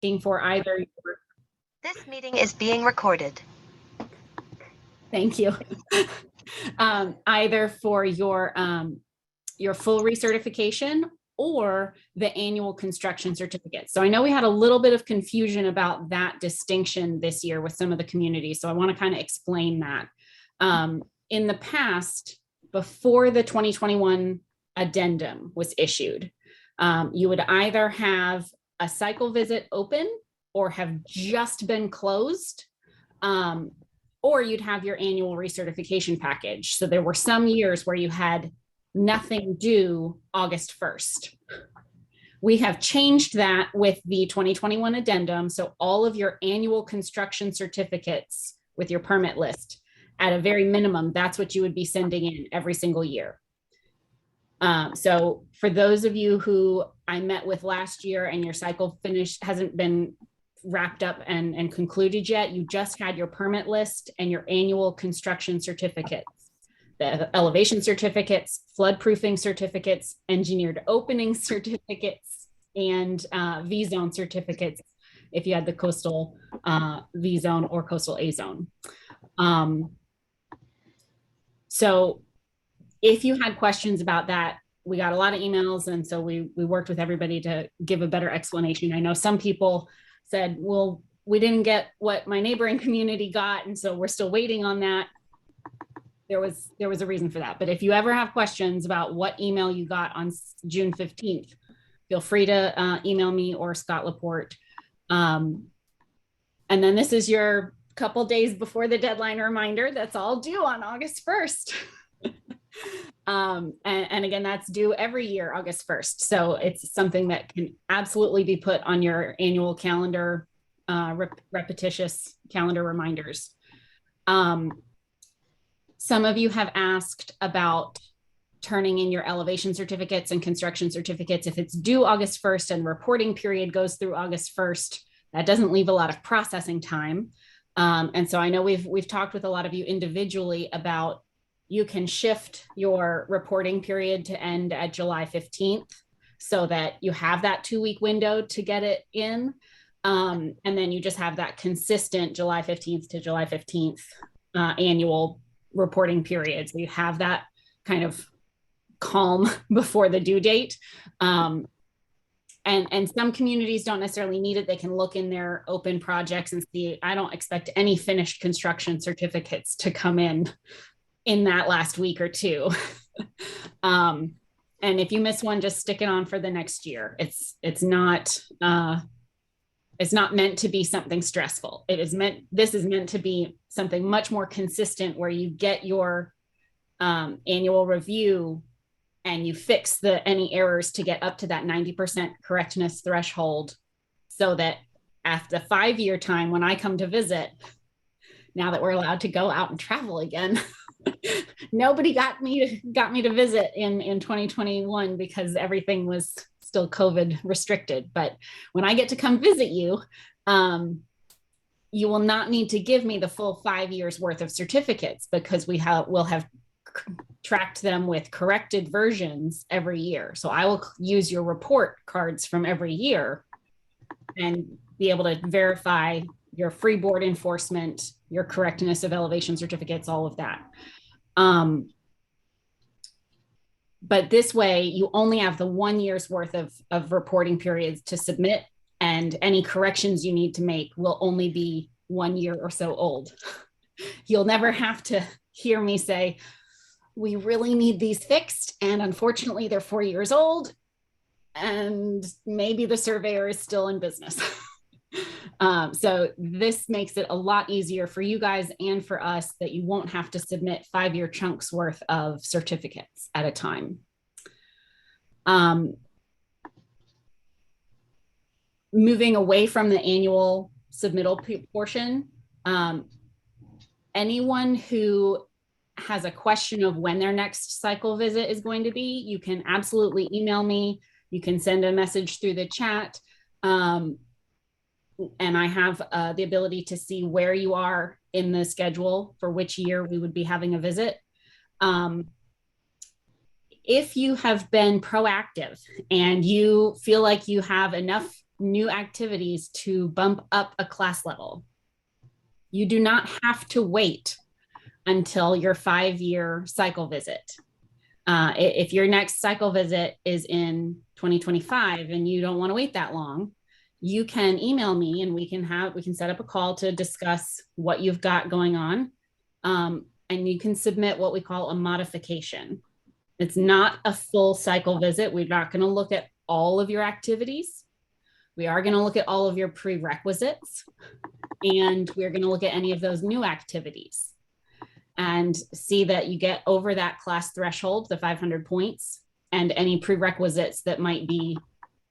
asking for either your, This meeting is being recorded. thank you, either for your full recertification or the annual construction certificate. So I know we had a little bit of confusion about that distinction this year with some of the communities. So I want to kind of explain that. In the past, before the 2021 addendum was issued, you would either have a cycle visit open or have just been closed, or you'd have your annual recertification package. So there were some years where you had nothing due August 1st. We have changed that with the 2021 addendum. So all of your annual construction certificates with your permit list, at a very minimum, that's what you would be sending in every single year. So for those of you who I met with last year and your cycle hasn't been wrapped up and concluded yet, you just had your permit list and your annual construction certificates. The elevation certificates, floodproofing certificates, engineered opening certificates, and V-zone certificates if you had the coastal V-zone or coastal A-zone. So if you had questions about that, we got a lot of emails, and so we worked with everybody to give a better explanation. I know some people said, well, we didn't get what my neighboring community got, and so we're still waiting on that. There was a reason for that. But if you ever have questions about what email you got on June 15th, feel free to email me or Scott Laporte. And then this is your couple days before the deadline reminder that's all due on August 1st. And again, that's due every year, August 1st. So it's something that can absolutely be put on your annual calendar, repetitious calendar reminders. Some of you have asked about turning in your elevation certificates and construction certificates. If it's due August 1st and the reporting period goes through August 1st, that doesn't leave a lot of processing time. And so I know we've talked with a lot of you individually about you can shift your reporting period to end at July 15th so that you have that 2-week window to get it in. And then you just have that consistent July 15th to July 15th annual reporting period. So you have that kind of calm before the due date. And some communities don't necessarily need it. They can look in their open projects and see, I don't expect any finished construction certificates to come in that last week or two. And if you miss one, just stick it on for the next year. It's not meant to be something stressful. This is meant to be something much more consistent where you get your annual review and you fix any errors to get up to that 90% correctness threshold, so that after the 5-year time, when I come to visit, now that we're allowed to go out and travel again, nobody got me to visit in 2021 because everything was still COVID restricted. But when I get to come visit you, you will not need to give me the full 5 years worth of certificates, because we'll have tracked them with corrected versions every year. So I will use your report cards from every year and be able to verify your freeboard enforcement, your correctness of elevation certificates, all of that. But this way, you only have the 1 year's worth of reporting periods to submit, and any corrections you need to make will only be 1 year or so old. You'll never have to hear me say, we really need these fixed, and unfortunately they're 4 years old, and maybe the surveyor is still in business. So this makes it a lot easier for you guys and for us that you won't have to submit 5-year chunks worth of certificates at a time. Moving away from the annual submittal portion, anyone who has a question of when their next cycle visit is going to be, you can absolutely email me. You can send a message through the chat. And I have the ability to see where you are in the schedule for which year we would be having a visit. If you have been proactive and you feel like you have enough new activities to bump up a class level. You do not have to wait until your 5-year cycle visit. If your next cycle visit is in 2025 and you don't want to wait that long, you can email me and we can set up a call to discuss what you've got going on. And you can submit what we call a modification. It's not a full cycle visit. We're not going to look at all of your activities. We are going to look at all of your prerequisites, and we're going to look at any of those new activities and see that you get over that class threshold, the 500 points, and any prerequisites that might be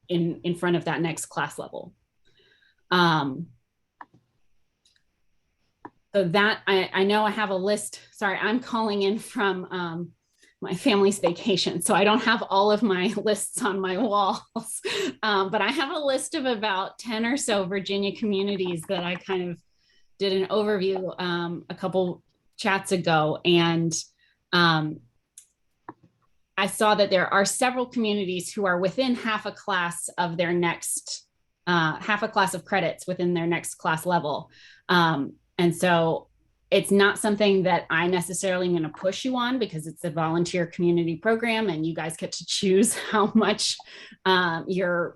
in front of that next class level. So that, I know I have a list. Sorry, I'm calling in from my family's vacation, so I don't have all of my lists on my walls, but I have a list of about 10 or so Virginia communities that I kind of did an overview a couple chats ago, and I saw that there are several communities who are within half a class of their next, half a class of credits within their next class level. And so it's not something that I necessarily am going to push you on because it's a volunteer community program and you guys get to choose how much you're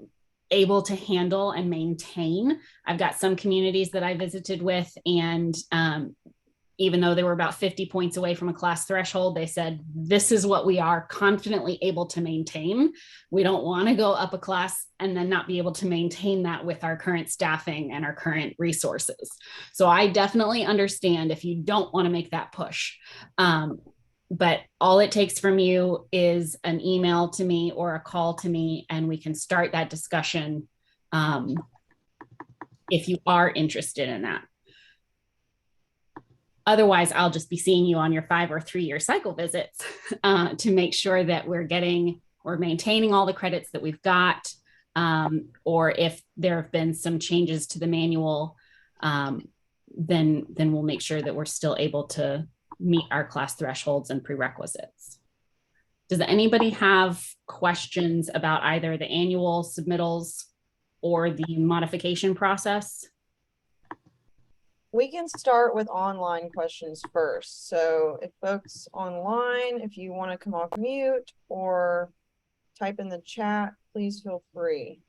able to handle and maintain. I've got some communities that I visited with, and even though they were about 50 points away from a class threshold, they said, this is what we are confidently able to maintain. We don't want to go up a class and then not be able to maintain that with our current staffing and our current resources. So I definitely understand if you don't want to make that push. But all it takes from you is an email to me or a call to me, and we can start that discussion if you are interested in that. Otherwise, I'll just be seeing you on your 5 or 3 year cycle visits to make sure that we're maintaining all the credits that we've got, or if there have been some changes to the manual, then we'll make sure that we're still able to meet our class thresholds and prerequisites. Does anybody have questions about either the annual submittals or the modification process? We can start with online questions first. So if folks online, if you want to come off mute or type in the chat, please feel free.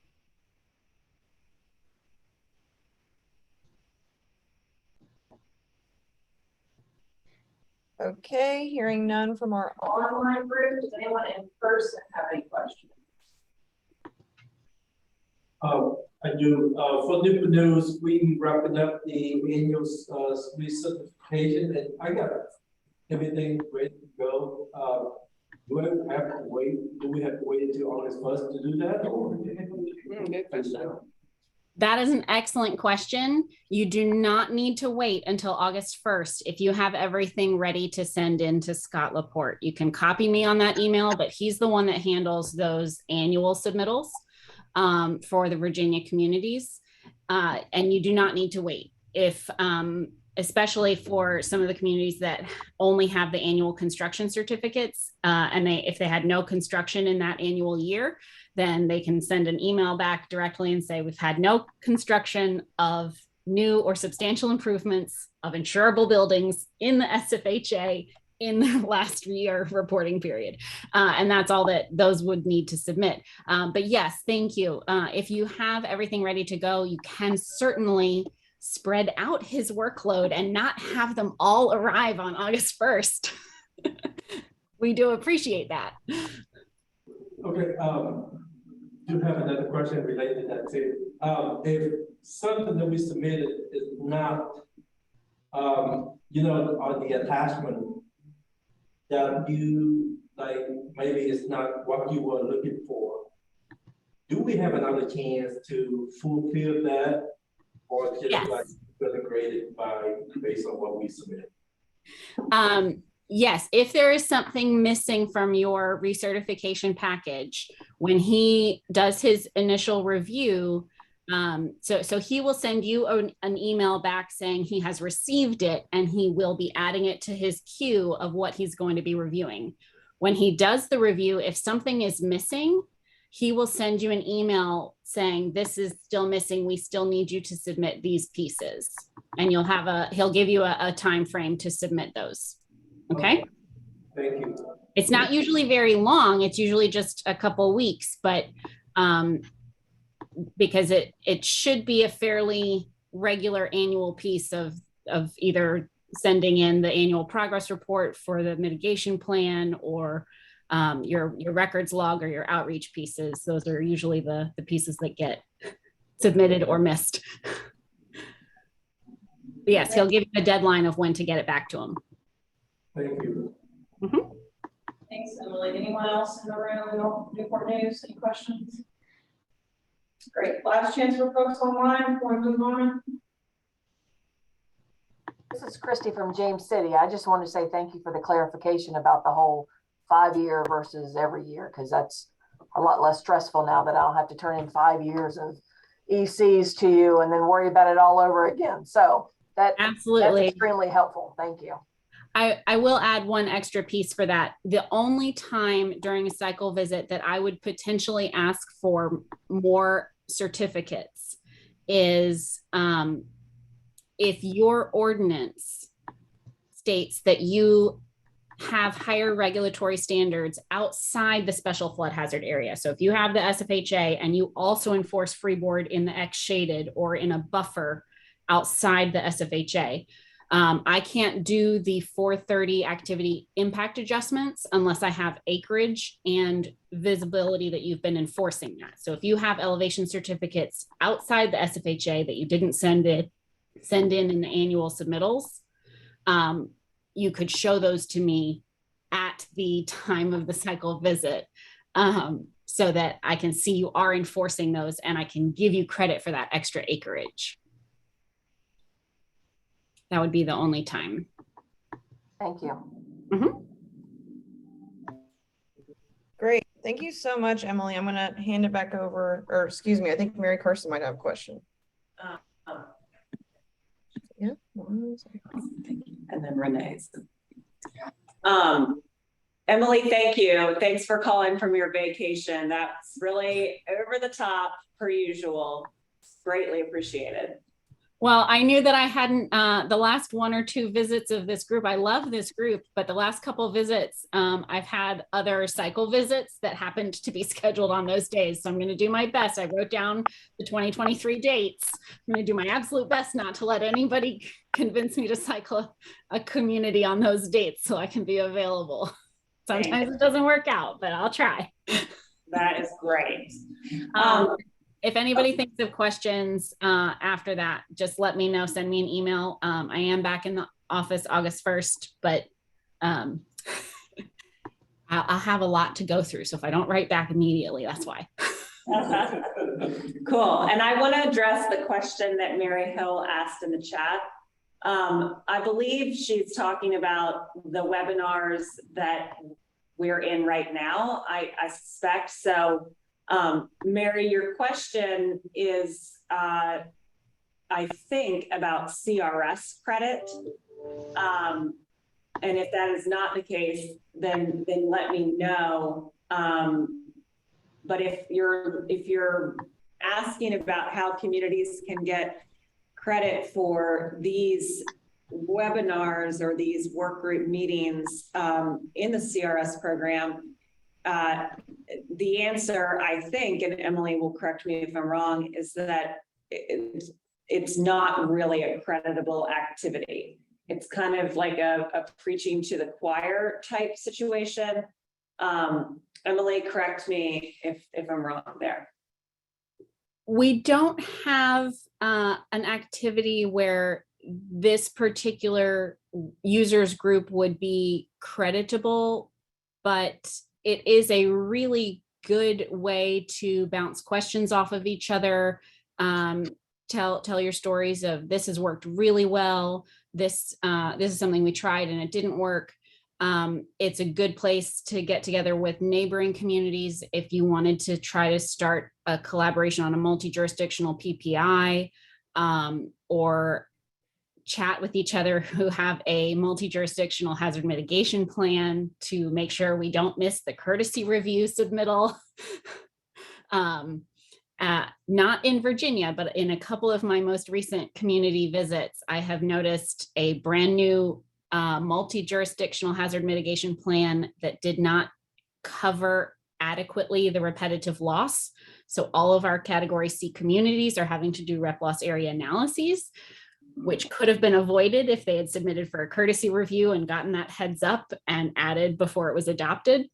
Okay, hearing none from our online group. Does anyone in person have any questions? I do. For Newport News, we wrapping up the annual recertification, and I got everything ready to go. Do I have to wait? Do we have to wait until August 1st to do that? Or Good question. That is an excellent question. You do not need to wait until August 1st if you have everything ready to send in to Scott Laporte. You can copy me on that email, but he's the one that handles those annual submittals for the Virginia communities. And you do not need to wait. If, especially for some of the communities that only have the annual construction certificates, and if they had no construction in that annual year, then they can send an email back directly and say, we've had no construction of new or substantial improvements of insurable buildings in the SFHA in the last year reporting period. And that's all that those would need to submit. But yes, thank you. If you have everything ready to go, you can certainly spread out his workload and not have them all arrive on August 1st. We do appreciate that. okay. Do have another question related to that too. If something that we submitted is not, on the attachment that you like, maybe it's not what you were looking for, do we have another chance to fulfill that, or just yes. like really graded based on what we submitted? Yes, if there is something missing from your recertification package, when he does his initial review, so he will send you an email back saying he has received it and he will be adding it to his queue of what he's going to be reviewing. When he does the review, if something is missing, he will send you an email saying, this is still missing. We still need you to submit these pieces. And he'll give you a time frame to submit those. Okay. Thank you. It's not usually very long. It's usually just a couple weeks, but because it should be a fairly regular annual piece of either sending in the annual progress report for the mitigation plan, or your records log, or your outreach pieces. Those are usually the pieces that get submitted or missed. But yes, he'll give you a deadline of when to get it back to him. Thank you. Mm-hmm. Thanks, Emily. Anyone else in the room? Newport News, any questions? Great. Last chance for folks online before we move on. This is Christy from James City. I just want to say thank you for the clarification about the whole 5-year versus every year, because that's a lot less stressful now that I don't have to turn in 5 years of ECs to you and then worry about it all over again. So that's extremely helpful. Thank you. I will add one extra piece for that. The only time during a cycle visit that I would potentially ask for more certificates is if your ordinance states that you have higher regulatory standards outside the special flood hazard area. So if you have the SFHA and you also enforce freeboard in the X shaded or in a buffer outside the SFHA, I can't do the 430 activity impact adjustments unless I have acreage and visibility that you've been enforcing that. So if you have elevation certificates outside the SFHA that you didn't send in the annual submittals, you could show those to me at the time of the cycle visit, so that I can see you are enforcing those and I can give you credit for that extra acreage. That would be the only time. Thank you. Mm-hmm. Great. Thank you so much, Emily. I'm going to hand it back over, or excuse me, I think Mary Carson might have a question. Yeah. And then Renee's. Emily, thank you. Thanks for calling from your vacation. That's really over the top per usual. Greatly appreciated. Well, I knew that I hadn't, the last 1 or 2 visits of this group, I love this group, but the last couple of visits, I've had other cycle visits that happened to be scheduled on those days. So I'm going to do my best. I wrote down the 2023 dates. I'm going to do my absolute best not to let anybody convince me to cycle a community on those dates so I can be available. Sometimes it doesn't work out, but I'll try. That is great. If anybody thinks of questions after that, just let me know, send me an email. I am back in the office August 1st, but I'll have a lot to go through. So if I don't write back immediately, that's why. Cool. And I want to address the question that Mary Hill asked in the chat. I believe she's talking about the webinars that we're in right now. I suspect so. Mary, your question is, I think, about CRS credit. And if that is not the case, then let me know. But if you're asking about how communities can get credit for these webinars or these work group meetings in the CRS program, the answer, I think, and Emily will correct me if I'm wrong, is that it's not really a creditable activity. It's kind of like a preaching to the choir type situation. Emily, correct me if I'm wrong there. We don't have an activity where this particular users group would be creditable, but it is a really good way to bounce questions off of each other. Tell your stories of this has worked really well. This is something we tried and it didn't work. It's a good place to get together with neighboring communities if you wanted to try to start a collaboration on a multi-jurisdictional PPI, or chat with each other who have a multi-jurisdictional hazard mitigation plan to make sure we don't miss the courtesy review submittal. Not in Virginia, but in a couple of my most recent community visits, I have noticed a brand new multi-jurisdictional hazard mitigation plan that did not cover adequately the repetitive loss. So all of our category C communities are having to do rep loss area analyses, which could have been avoided if they had submitted for a courtesy review and gotten that heads up and added before it was adopted.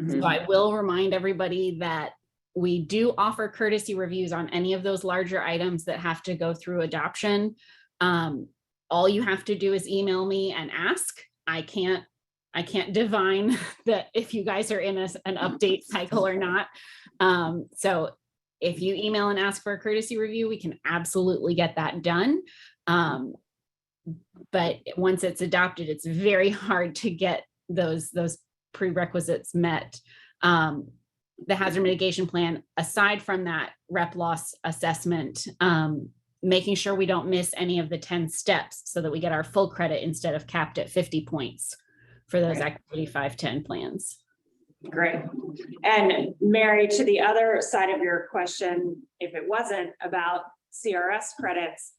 So I will remind everybody that we do offer courtesy reviews on any of those larger items that have to go through adoption. All you have to do is email me and ask. I can't divine that if you guys are in an update cycle or not. So if you email and ask for a courtesy review, we can absolutely get that done. But once it's adopted, it's very hard to get those prerequisites met. The hazard mitigation plan, aside from that rep loss assessment, making sure we don't miss any of the 10 steps so that we get our full credit instead of capped at 50 points for those activity 510 plans. Great. And Mary, to the other side of your question, if it wasn't about CRS credits,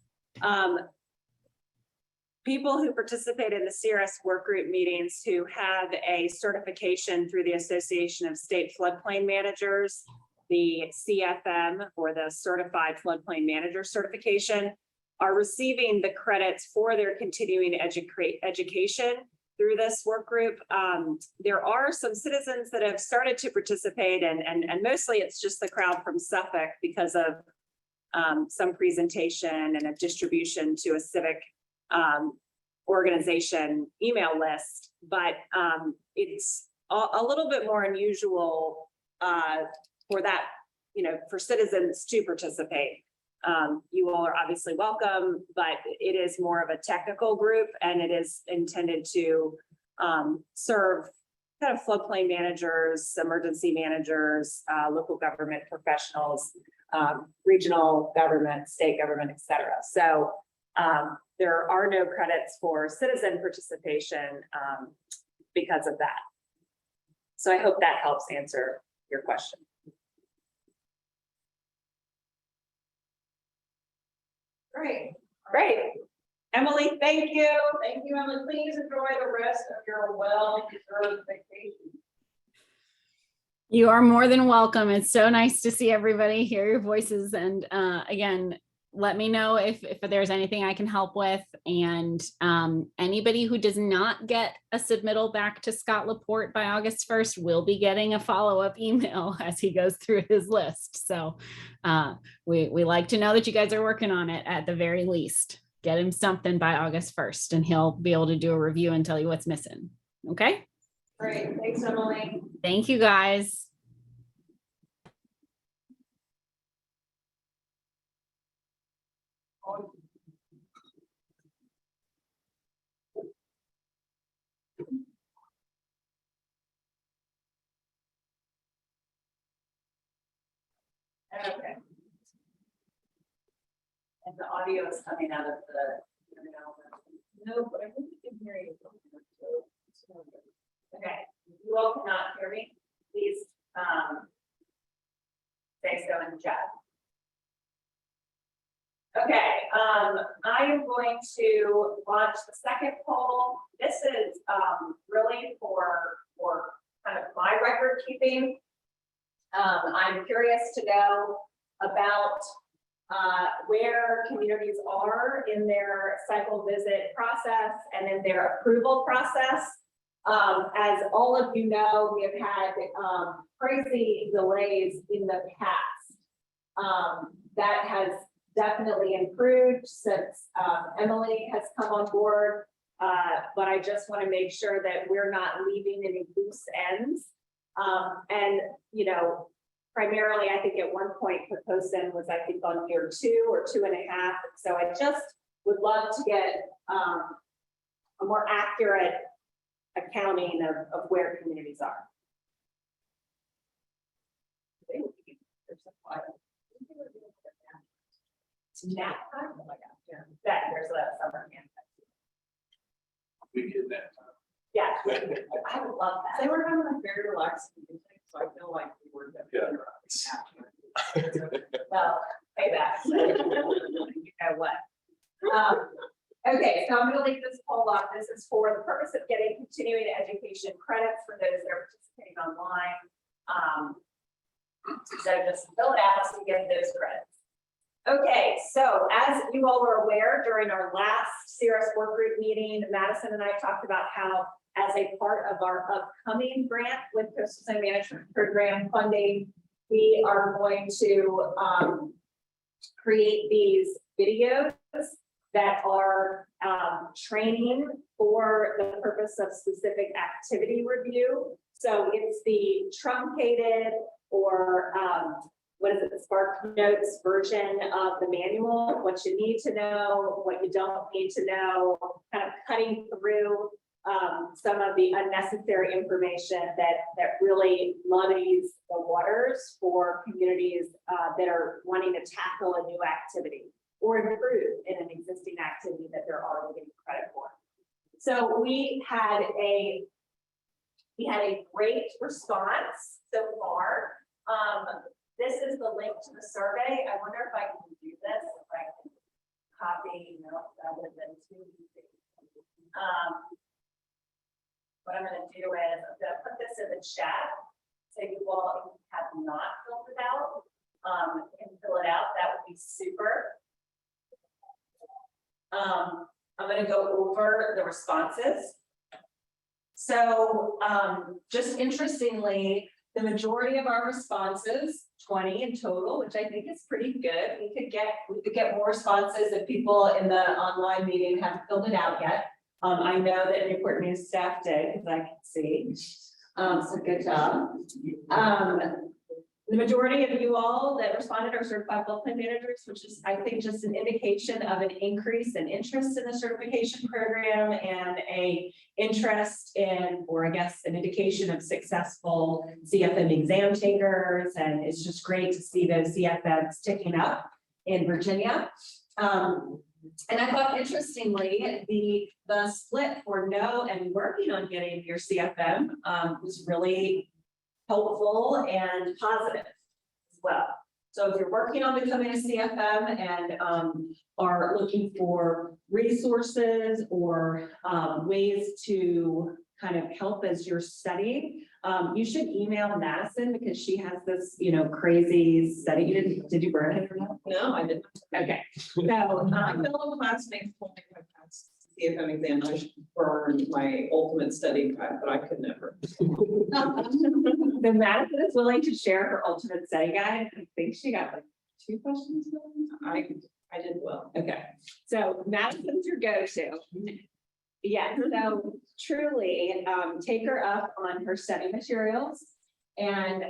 people who participate in the CRS Workgroup meetings who have a certification through the Association of State Floodplain Managers, the CFM, or the Certified Floodplain Manager certification, are receiving the credits for their continuing education through this work group. There are some citizens that have started to participate, and mostly it's just the crowd from Suffolk because of some presentation and a distribution to a civic organization email list, but it's a little bit more unusual for that, for citizens to participate. You all are obviously welcome, but it is more of a technical group, and it is intended to serve kind of floodplain managers, emergency managers, local government professionals, regional government, state government, et cetera. So there are no credits for citizen participation because of that. So I hope that helps answer your question. Great. Great. Emily, thank you. Thank you, Emily. Please enjoy the rest of your well-deserved vacation. You are more than welcome. It's so nice to see everybody, hear your voices. And again, let me know if there's anything I can help with. And anybody who does not get a submittal back to Scott Laporte by August 1st will be getting a follow-up email as he goes through his list. So we like to know that you guys are working on it at the very least. Get him something by August 1st and he'll be able to do a review and tell you what's missing. Okay? Great. Thanks, Emily. Thank you, guys. Okay. And the audio is coming out of the. No, but I think we can hear you. Okay, you all cannot hear me. Please say so in the chat. Okay, I am going to launch the second poll. This is really for kind of my record keeping. I'm curious to know about where communities are in their cycle visit process and in their approval process. As all of you know, we have had crazy delays in the past. That has definitely improved since Emily has come on board, but I just want to make sure that we're not leaving any loose ends. And, primarily, I think at one point, Pocosin was, I think, on year 2 or 2.5. So I just would love to get a more accurate accounting of where communities are. Nap time? Oh my gosh, yeah. That there's a summer camp. We did that. Yeah, I would love that. They were having a very relaxed meeting, so I feel like we were. Yeah. Well, payback. You know what? Okay, so I'm gonna leave this poll off. This is for the purpose of getting continuing education credits for those that are participating online. So just fill it out to get those credits. Okay, so as you all are aware, during our last CRS Workgroup meeting, Madison and I talked about how, as a part of our upcoming grant with Coastal Zone Management Program funding, we are going to create these videos that are training for the purpose of specific activity review. So it's the truncated or what is it, the Spark Notes version of the manual, what you need to know, what you don't need to know, kind of cutting through some of the unnecessary information that really muddies the waters for communities that are wanting to tackle a new activity or improve in an existing activity that they're already getting credit for. So we had a great response so far. This is the link to the survey. I wonder if I can do this, if I can copy, no, that would have been too easy. What I'm going to do is I'm going to put this in the chat. So you all have not filled it out, and fill it out. That would be super. I'm going to go over the responses. So just interestingly, the majority of our responses, 20 in total, which I think is pretty good. We could get more responses if people in the online meeting haven't filled it out yet. I know that Newport News staff did, because I can see. So good job. The majority of you all that responded are certified flood plan managers, which is, I think, just an indication of an increase in interest in the certification program and a interest in, or I guess an indication of successful CFM exam takers. And it's just great to see those CFMs ticking up in Virginia. And I thought, interestingly, the split for no and working on getting your CFM was really helpful and positive as well. So if you're working on becoming a CFM and are looking for resources or ways to kind of help as you're studying, you should email Madison, because she has this, crazy study. Did you burn it or not? No, I didn't. Okay. So My fellow classmates told me if I passed CFM exam, I should burn my ultimate study guide, but I could never. so Madison is willing to share her ultimate study guide. I think she got like 2 questions. I did well. Okay. So Madison's your go-to. Yeah, so truly take her up on her study materials. And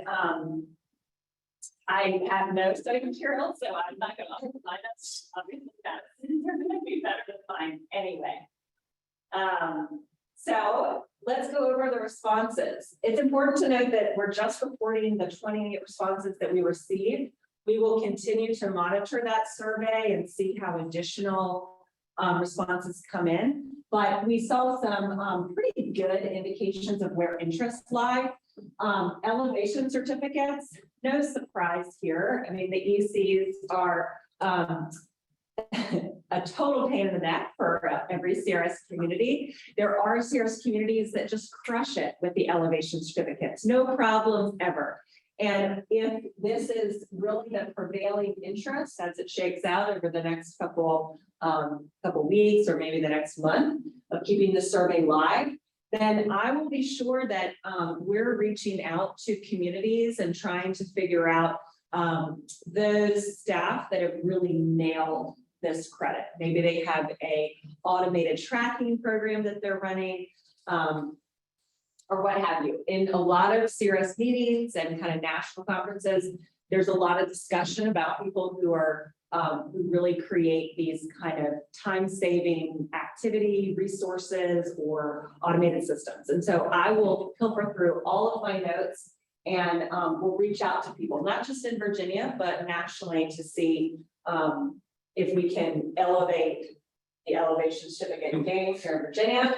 I have no study materials, so I'm not going to offer mine. Obviously, they're going to be better than mine anyway. So let's go over the responses. It's important to note that we're just reporting the 20 responses that we received. We will continue to monitor that survey and see how additional responses come in. But we saw some pretty good indications of where interests lie. Elevation certificates, no surprise here. I mean, the ECs are a total pain in the neck for every CRS community. There are CRS communities that just crush it with the elevation certificates, no problems ever. And if this is really the prevailing interest as it shakes out over the next couple weeks or maybe the next month of keeping the survey live, then I will be sure that we're reaching out to communities and trying to figure out those staff that have really nailed this credit. Maybe they have a automated tracking program that they're running, or what have you. In a lot of CRS meetings and kind of national conferences, there's a lot of discussion about people who are who really create these kind of time-saving activity resources or automated systems. And so I will pilfer through all of my notes and we'll reach out to people, not just in Virginia, but nationally to see if we can elevate the elevation certificate game here in Virginia.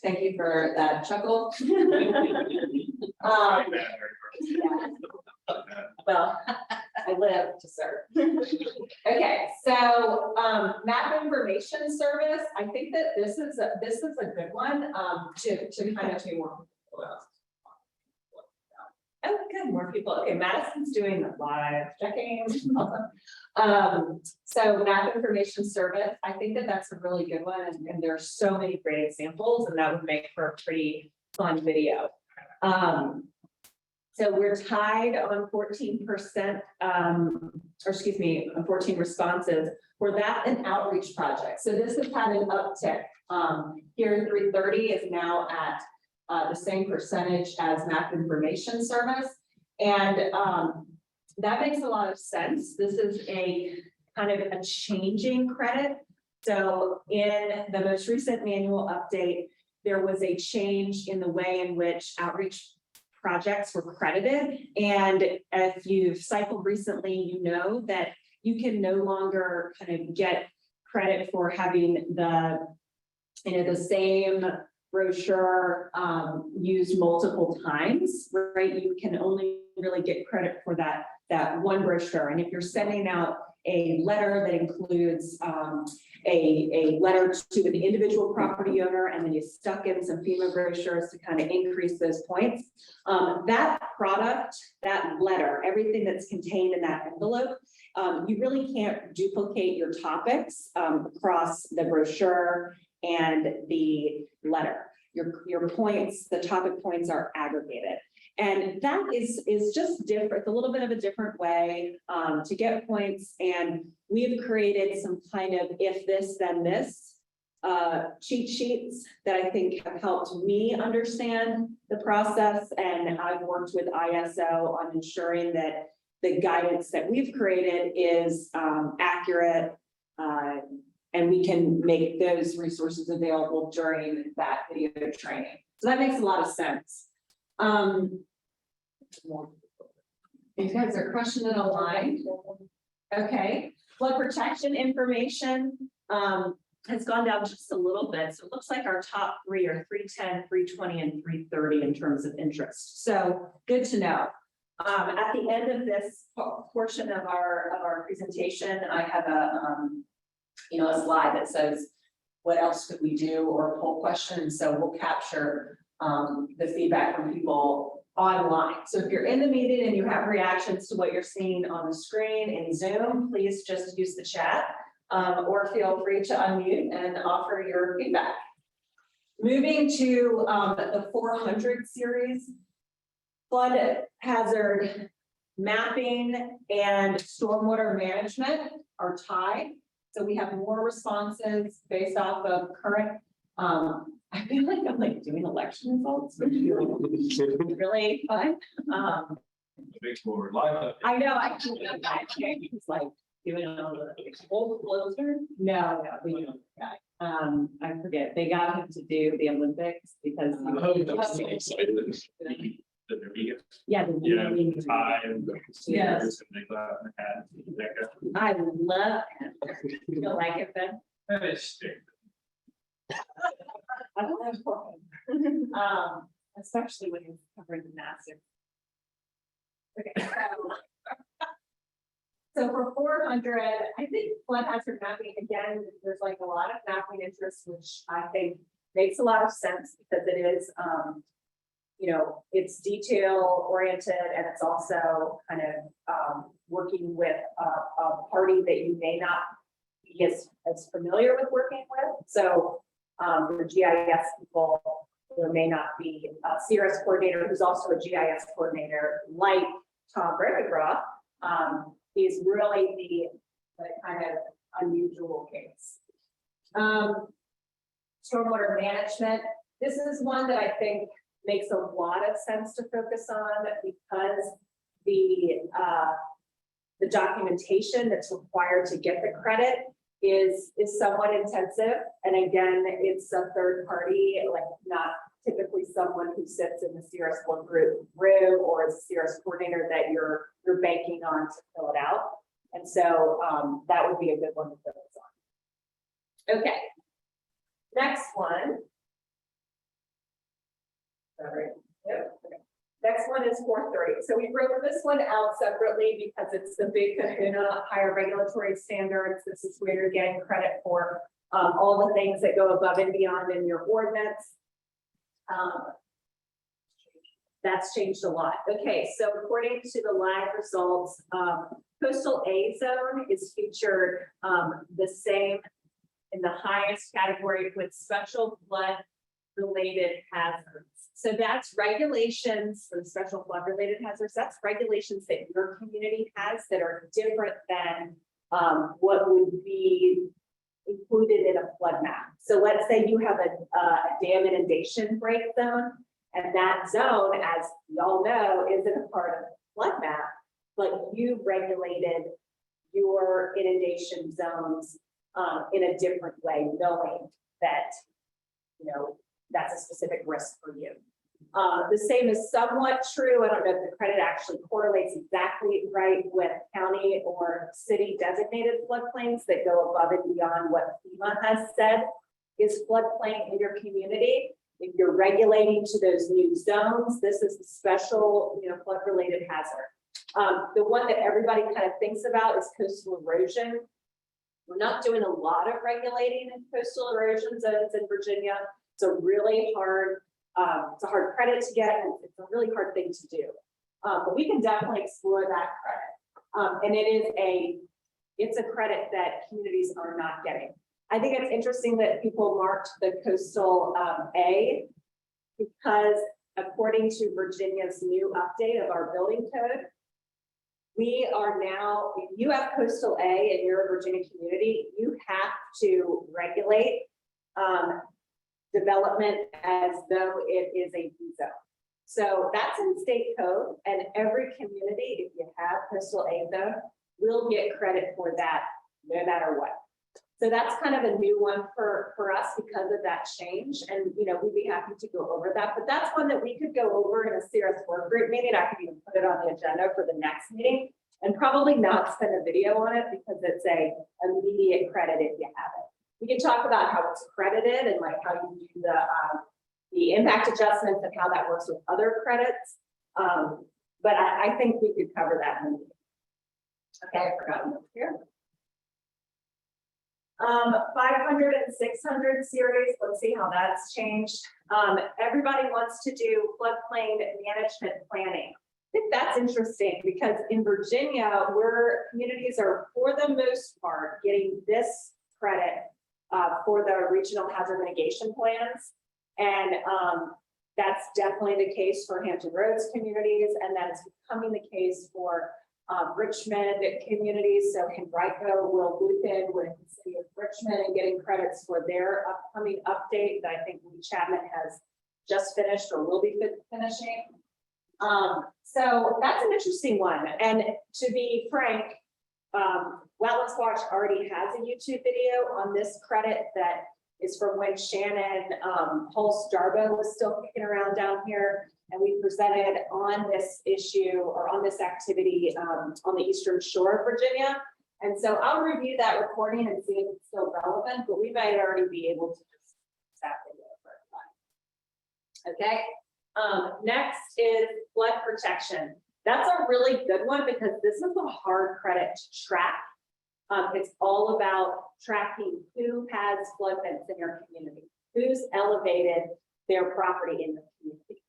Thank you for that chuckle. Well, I live to serve. Okay, so map information service, I think that this is a good one to kind of. Oh, good, more people. Okay, Madison's doing live checking. So map information service, I think that that's a really good one, and there are so many great examples, and that would make for a pretty fun video. So we're tied on 14%, or excuse me, on 14 responses for that and outreach projects. So this has had an uptick. Here 330 is now at the same percentage as map information service. And that makes a lot of sense. This is a kind of a changing credit. So in the most recent manual update, there was a change in the way in which outreach projects were credited. And if you've cycled recently, you know that you can no longer kind of get credit for having the same brochure used multiple times, right? You can only really get credit for that one brochure. And if you're sending out a letter that includes a letter to an individual property owner, and then you stuck in some FEMA brochures to kind of increase those points. That product, that letter, everything that's contained in that envelope, you really can't duplicate your topics across the brochure and the letter. Your points, the topic points are aggregated. And that is just different. It's a little bit of a different way to get points. And we have created some kind of if this, then this cheat sheets that I think have helped me understand the process. And I've worked with ISO on ensuring that the guidance that we've created is accurate. And we can make those resources available during that video training. So that makes a lot of sense. You guys are crushing it aligned. Okay, flood protection information has gone down just a little bit. So it looks like our top three are 310, 320, and 330 in terms of interest. So good to know. At the end of this portion of our presentation, I have a slide that says, what else could we do, or a poll question. So we'll capture the feedback from people online. So if you're in the meeting and you have reactions to what you're seeing on the screen in Zoom, please just use the chat or feel free to unmute and offer your feedback. Moving to the 400 series, flood hazard mapping and stormwater management are tied. So we have more responses based off of current, I feel like I'm like doing election results, which is really fun. Makes more live. I know, I can do that. It's like doing all the old closer. No, we don't. I forget. They got him to do the Olympics because he was yeah, the tie and yes. and they go out and hat. I love him. You don't like it then? I love him. Especially when he's covering gymnastics. Okay, so for 400, I think flood hazard mapping, again, there's like a lot of mapping interest, which I think makes a lot of sense because it is, it's detail oriented, and it's also kind of working with a party that you may not be as familiar with working with. So the GIS people, there may not be a CRS coordinator who's also a GIS coordinator, like Tom Bredegraw, is really the kind of unusual case. Stormwater management. This is one that I think makes a lot of sense to focus on because the documentation that's required to get the credit is somewhat intensive. And again, it's a third party, like not typically someone who sits in the CRS Workgroup room or is a CRS coordinator that you're banking on to fill it out. And so that would be a good one to focus on. Okay, next one. Sorry. Yep. Okay. Next one is 430. So we wrote this one out separately because it's the big kahuna, higher regulatory standards. This is where you're getting credit for all the things that go above and beyond in your ordinance. That's changed a lot. Okay, so according to the live results, coastal A zone is featured the same in the highest category with special flood related hazards. So that's regulations for the special flood related hazards. That's regulations that your community has that are different than what would be included in a flood map. So let's say you have a dam inundation break zone, and that zone, as we all know, isn't a part of the flood map, but you regulated your inundation zones in a different way, knowing that, you know, that's a specific risk for you. The same is somewhat true. I don't know if the credit actually correlates exactly right with county or city designated floodplains that go above and beyond what FEMA has said is floodplain in your community. If you're regulating to those new zones, this is a special, you know, flood related hazard. The one that everybody kind of thinks about is coastal erosion. We're not doing a lot of regulating in coastal erosion zones in Virginia. It's a really hard, it's a hard credit to get, and it's a really hard thing to do. But we can definitely explore that credit. And it's a credit that communities are not getting. I think it's interesting that people marked the coastal A because according to Virginia's new update of our building code, we are now, if you have coastal A in your Virginia community, you have to regulate development as though it is a B zone. So that's in state code, and every community, if you have coastal A zone, will get credit for that no matter what. So that's kind of a new one for us because of that change. And, you know, we'd be happy to go over that, but that's one that we could go over in a CRS Workgroup meeting. I could even put it on the agenda for the next meeting and probably not spend a video on it because it's a immediate credit if you have it. We can talk about how it's credited and like how you do the impact adjustments and how that works with other credits. But I think we could cover that in the meeting. Okay, I forgot one here. 500 and 600 series, let's see how that's changed. Everybody wants to do floodplain management planning. I think that's interesting because in Virginia, where communities are for the most part getting this credit for the regional hazard mitigation plans. And that's definitely the case for Hampton Roads communities, and that is becoming the case for Richmond communities. So Henrico will loop in with the city of Richmond and getting credits for their upcoming update that I think Lee Chapman has just finished or will be finishing. So that's an interesting one. And to be frank, Wetlands Watch already has a YouTube video on this credit that is from when Shannon Hulse-Darbo was still kicking around down here. And we presented on this issue or on this activity on the Eastern Shore of Virginia. And so I'll review that recording and see if it's still relevant, but we might already be able to just exactly do it for everybody. Okay, next is flood protection. That's a really good one because this is a hard credit to track. It's all about tracking who has flood vents in your community, who's elevated their property in the community.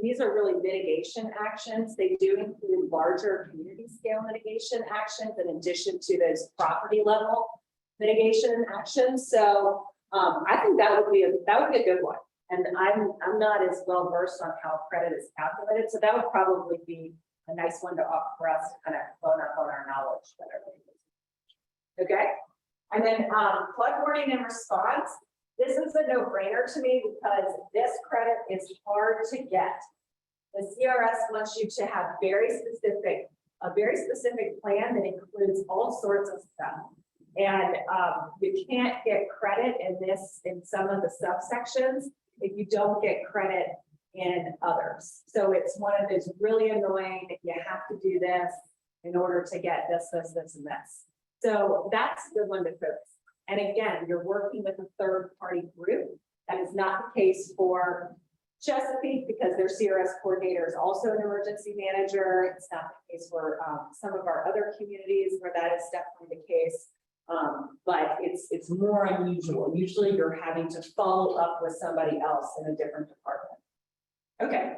These are really mitigation actions. They do include larger community scale mitigation actions in addition to those property level mitigation actions. So I think that would be a good one. And I'm not as well versed on how credit is calculated, so that would probably be a nice one to offer for us to kind of bone up on our knowledge better. Okay, and then flood warning and response. This is a no-brainer to me because this credit is hard to get. The CRS wants you to have a very specific plan that includes all sorts of stuff. And you can't get credit in some of the subsections if you don't get credit in others. So it's one of those really annoying, you have to do this in order to get this, and this. So that's the one to focus. And again, you're working with a third party group. That is not the case for Chesapeake, because their CRS coordinator is also an emergency manager. It's not the case for some of our other communities where that is definitely the case. But it's more unusual. Usually you're having to follow up with somebody else in a different department. Okay.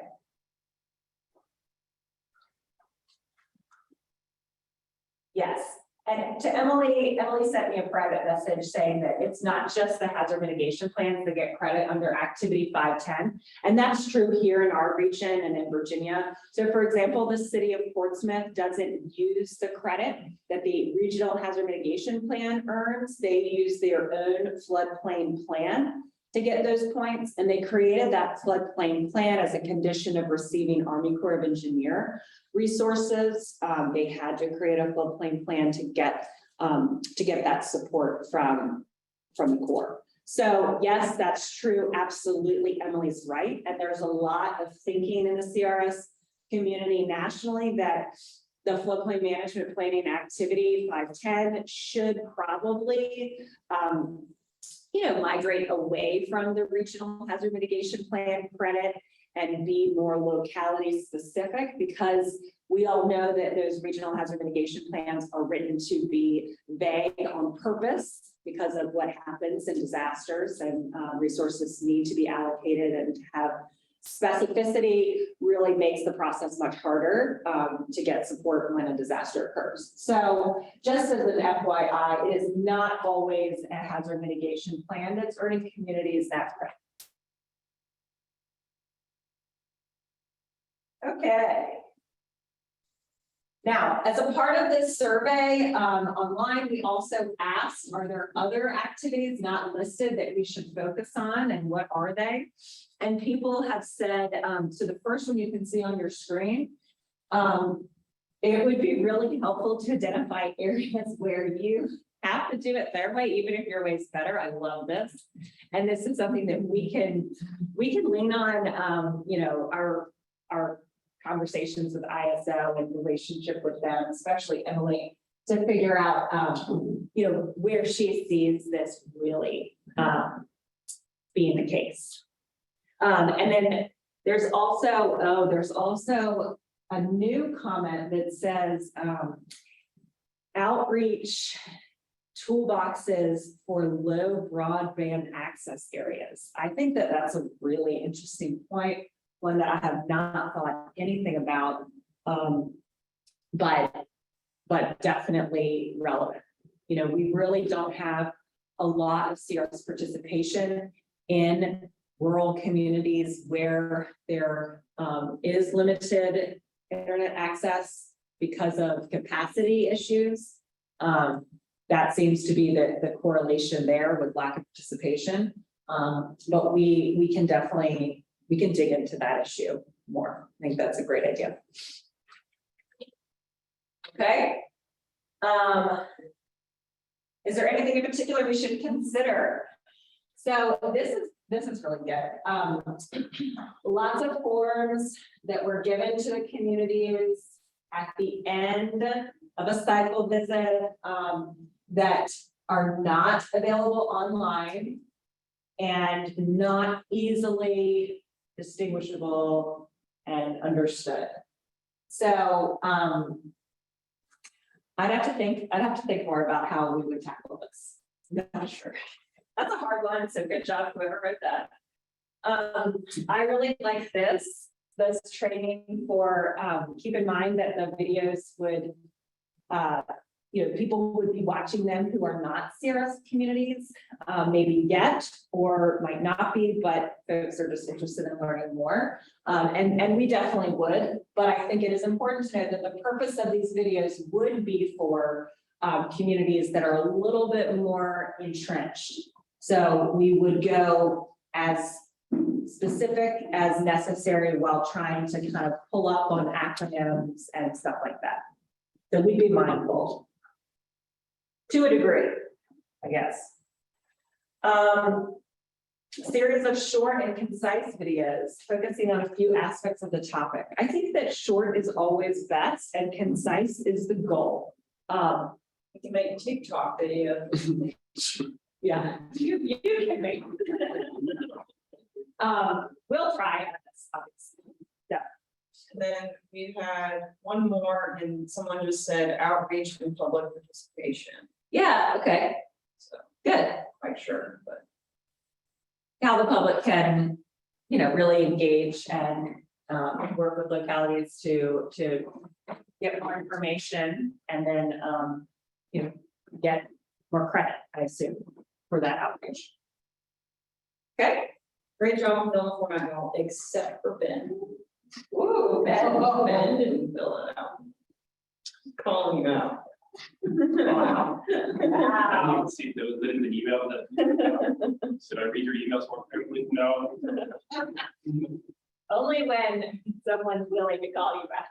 Yes. And to Emily sent me a private message saying that it's not just the hazard mitigation plans that get credit under activity 510. And that's true here in our region and in Virginia. So for example, the city of Portsmouth doesn't use the credit that the regional hazard mitigation plan earns. They use their own floodplain plan to get those points. And they created that floodplain plan as a condition of receiving Army Corps of Engineer resources. They had to create a floodplain plan to get that support from the Corps. So yes, that's true. Absolutely, Emily's right. And there's a lot of thinking in the CRS community nationally that the floodplain management planning activity 510 should probably migrate away from the regional hazard mitigation plan credit and be more locality specific, because we all know that those regional hazard mitigation plans are written to be vague on purpose because of what happens in disasters, and resources need to be allocated, and to have specificity really makes the process much harder to get support when a disaster occurs. So just as an FYI, it is not always a hazard mitigation plan that's earning communities that credit. Okay. Now, as a part of this survey online, we also asked, are there other activities not listed that we should focus on, and what are they? And people have said, so the first one you can see on your screen, it would be really helpful to identify areas where you have to do it their way, even if your way is better. I love this. And this is something that we can lean on, our conversations with ISO and relationship with them, especially Emily, to figure out, where she sees this really being the case. And then there's also a new comment that says outreach toolboxes for low broadband access areas. I think that that's a really interesting point, one that I have not thought anything about, but definitely relevant. We really don't have a lot of CRS participation in rural communities where there is limited internet access because of capacity issues. That seems to be the correlation there with lack of participation. But we can definitely, we can dig into that issue more. I think that's a great idea. Okay. Is there anything in particular we should consider? So this is really good. Lots of forms that were given to the communities at the end of a cycle visit that are not available online and not easily distinguishable and understood. So I'd have to think more about how we would tackle this. Not sure. That's a hard one, so good job whoever wrote that. I really like this training for, keep in mind that the videos would, people would be watching them who are not CRS communities, maybe yet, or might not be, but folks are just interested in learning more. And we definitely would, but I think it is important to know that the purpose of these videos would be for communities that are a little bit more entrenched. So we would go as specific as necessary while trying to kind of pull up on acronyms and stuff like that. So we'd be mindful to a degree, I guess. Series of short and concise videos focusing on a few aspects of the topic. I think that short is always best and concise is the goal. You can make a TikTok video. Yeah, you can make. we'll try this, obviously. Then we had one more and someone just said outreach and public participation. Yeah, okay, So good. quite sure, but How the public can, really engage and work with localities to get more information and then, get more credit, I assume, for that outreach. Okay. great job on filling the format, y'all, except for Ben. Ooh, Ben. Ben didn't fill it out. Calling you out. Wow. I Wow. didn't see those in the email that, should I read your emails more carefully? No. Only when someone's willing to call you back.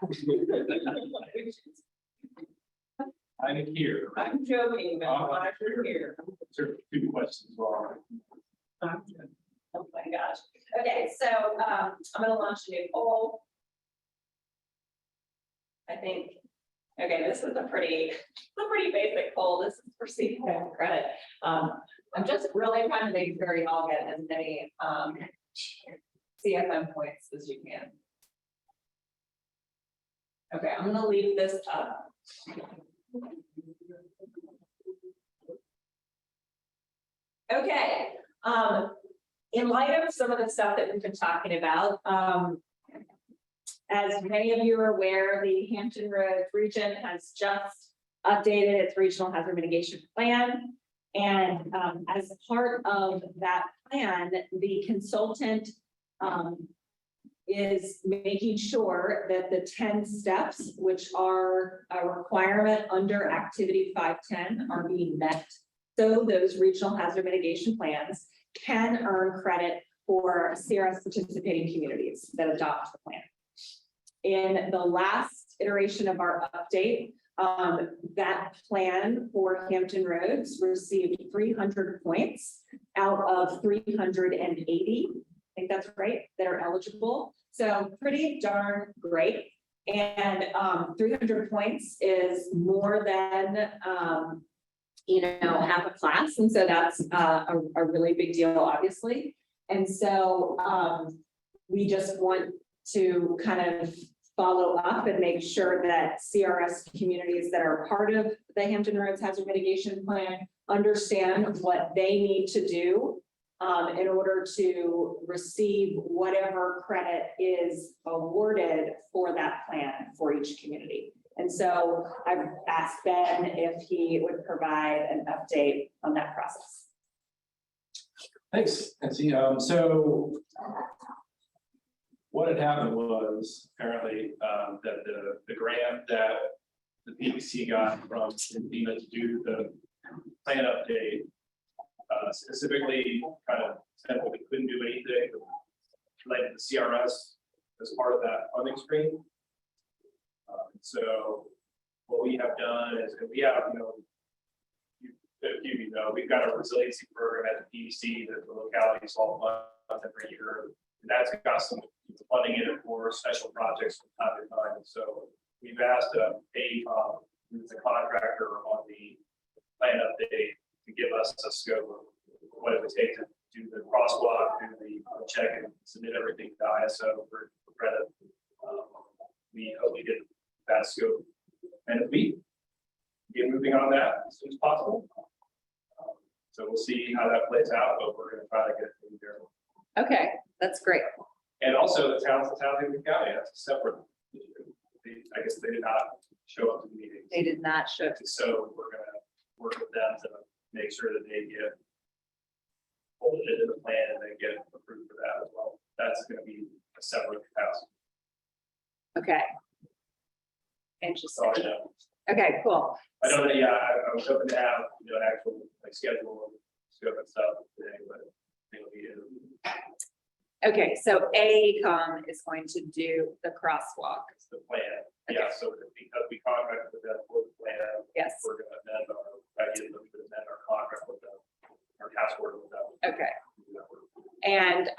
I'm here. I'm joking, Ben, I'm glad you're here. Sure, 2 questions wrong. Oh my gosh. Okay, so I'm gonna launch a new poll. I think, okay, this is a pretty basic poll. This is for CFM credit. I'm just really trying to make sure you all get as many CFM points as you can. Okay, I'm gonna leave this up. Okay, in light of some of the stuff that we've been talking about, as many of you are aware, the Hampton Roads region has just updated its regional hazard mitigation plan. And as part of that plan, the consultant is making sure that the 10 steps, which are a requirement under Activity 510, are being met. So those regional hazard mitigation plans can earn credit for CRS participating communities that adopt the plan. In the last iteration of our update, that plan for Hampton Roads received 300 points out of 380. I think that's right, that are eligible. So pretty darn great. And 300 points is more than half a class. And so that's a really big deal, obviously. And so we just want to kind of follow up and make sure that CRS communities that are part of the Hampton Roads Hazard Mitigation Plan understand what they need to do in order to receive whatever credit is awarded for that plan for each community. And so I've asked Ben if he would provide an update on that process. Thanks, Nancy. So what had happened was apparently that the grant that the PBC got from FEMA to do the plan update specifically kind of said that we couldn't do anything related to CRS as part of that funding stream. So what we have done is, and we have, we've got a resiliency program at the PBC that the localities all fund every year. And that's got some funding in it for special projects from time to time. So we've asked AECOM, who's the contractor on the plan update, to give us a scope of what it would take to do the crosswalk, do the check, and submit everything to ISO for credit. We hope we get that scope, and if we get moving on that as soon as possible. So we'll see how that plays out, but we're going to try to get it there. Okay, that's great. And also the towns of Hampton County, that's a separate issue. I guess they did not show up to the meeting. They did not show. So we're going to work with them to make sure that they get folded into the plan and they get approved for that as well. That's going to be a separate capacity. Okay. So Interesting. I know. Okay, cool. I don't know. Yeah, I was hoping to have an actual schedule and scope and stuff today, but it'll be in. Okay, so AECOM is going to do the crosswalk. It's the plan. Okay. Yeah, so because we contracted with them for the plan, Yes. we're gonna amend our contract with them, our task order with them. Okay. And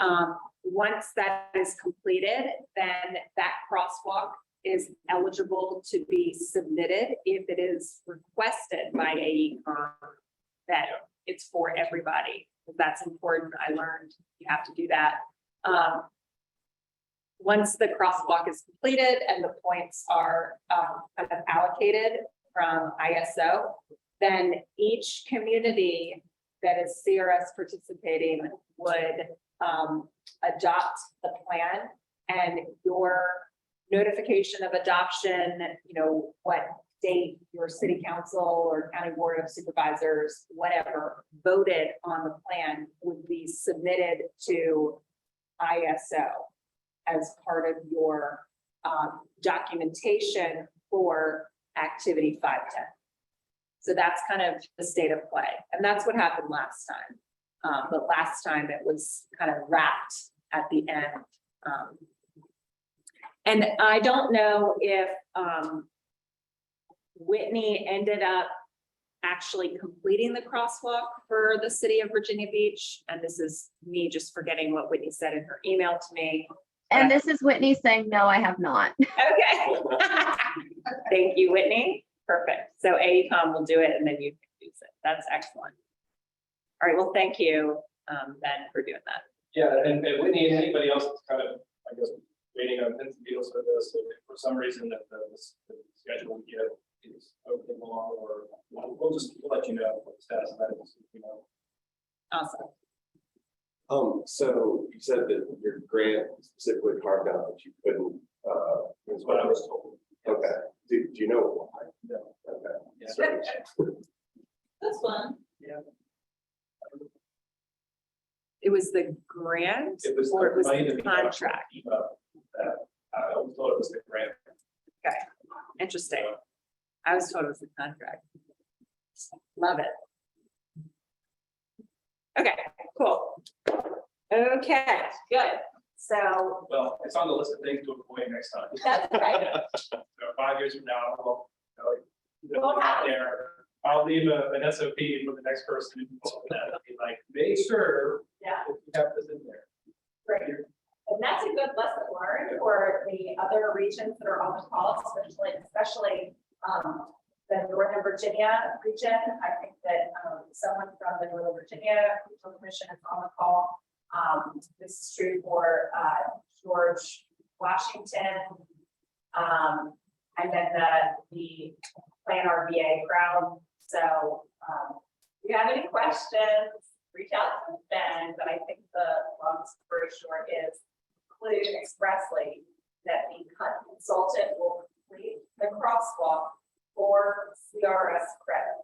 once that is completed, then that crosswalk is eligible to be submitted if it is requested by AECOM that it's for everybody. That's important. I learned you have to do that Once the crosswalk is completed and the points are kind of allocated from ISO, then each community that is CRS participating would adopt the plan, and your notification of adoption, what date your city council or county board of supervisors, whatever, voted on the plan would be submitted to ISO as part of your documentation for activity 510. So that's kind of the state of play. And that's what happened last time. But last time it was kind of wrapped at the end. And I don't know if Whitney ended up actually completing the crosswalk for the city of Virginia Beach. And this is me just forgetting what Whitney said in her email to me. And this is Whitney saying, no, I have not. Okay. Thank you, Whitney. Perfect. So AECOM will do it and then you can use it. That's excellent. All right. Well, thank you, Ben, for doing that. Yeah, and Whitney and anybody else that's kind of, I guess, waiting on pins and needles for this, so if for some reason that the schedule we get is opening along, or we'll let you know what the status of that is, Awesome. So you said that your grant specifically carved out that you couldn't, That's what I was told. okay. Do you know why? No. Okay. Yeah. So- That's fun. Yeah. It was the grant It was or it was money the that we contract? I was told it was the grant. Okay, interesting. I was told it was the contract. Love it. Okay, cool. Okay, good. So Well, it's on the list of things to avoid next time. that's right. So 5 years from now, We'll have- I'll leave an SOP for the next person who calls that. I'll be like, make sure Yeah, if you have this in there. great. And that's a good lesson learned for the other regions that are on the call, especially the Northern Virginia region. I think that someone from the Northern Virginia Regional Commission is on the call. This is true for George Washington, and then the Plan RVA crowd. So if you have any questions, reach out to Ben, but I think the long story short is include expressly that the consultant will complete the crosswalk for CRS credit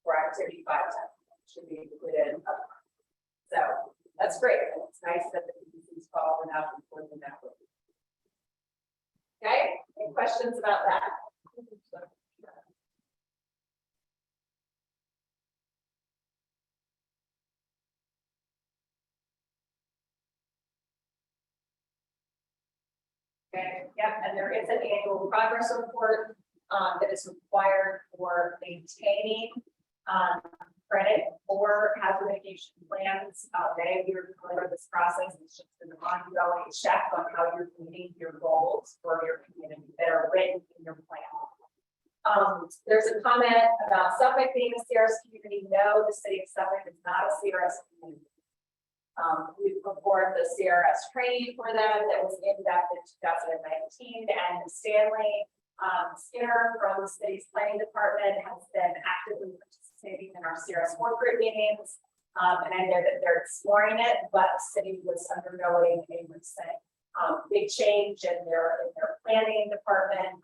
for activity 510. Should be included upfront. So that's great. And it's nice that the PBC's following up and pointing that way. Okay, any questions about that? Okay, yep, and there is an annual progress report that is required for maintaining credit for hazard mitigation plans. Many of you are familiar with this process. It's just an ongoing check on how you're meeting your goals for your community that are written in your plan. There's a comment about Suffolk being a CRS community. No, the city of Suffolk is not a CRS community. We performed the CRS training for them that was in depth in 2019, and Stanley Skinner from the city's planning department has been actively participating in our CRS Workgroup meetings. And I know that they're exploring it, but the city was undergoing a recent big change in their planning department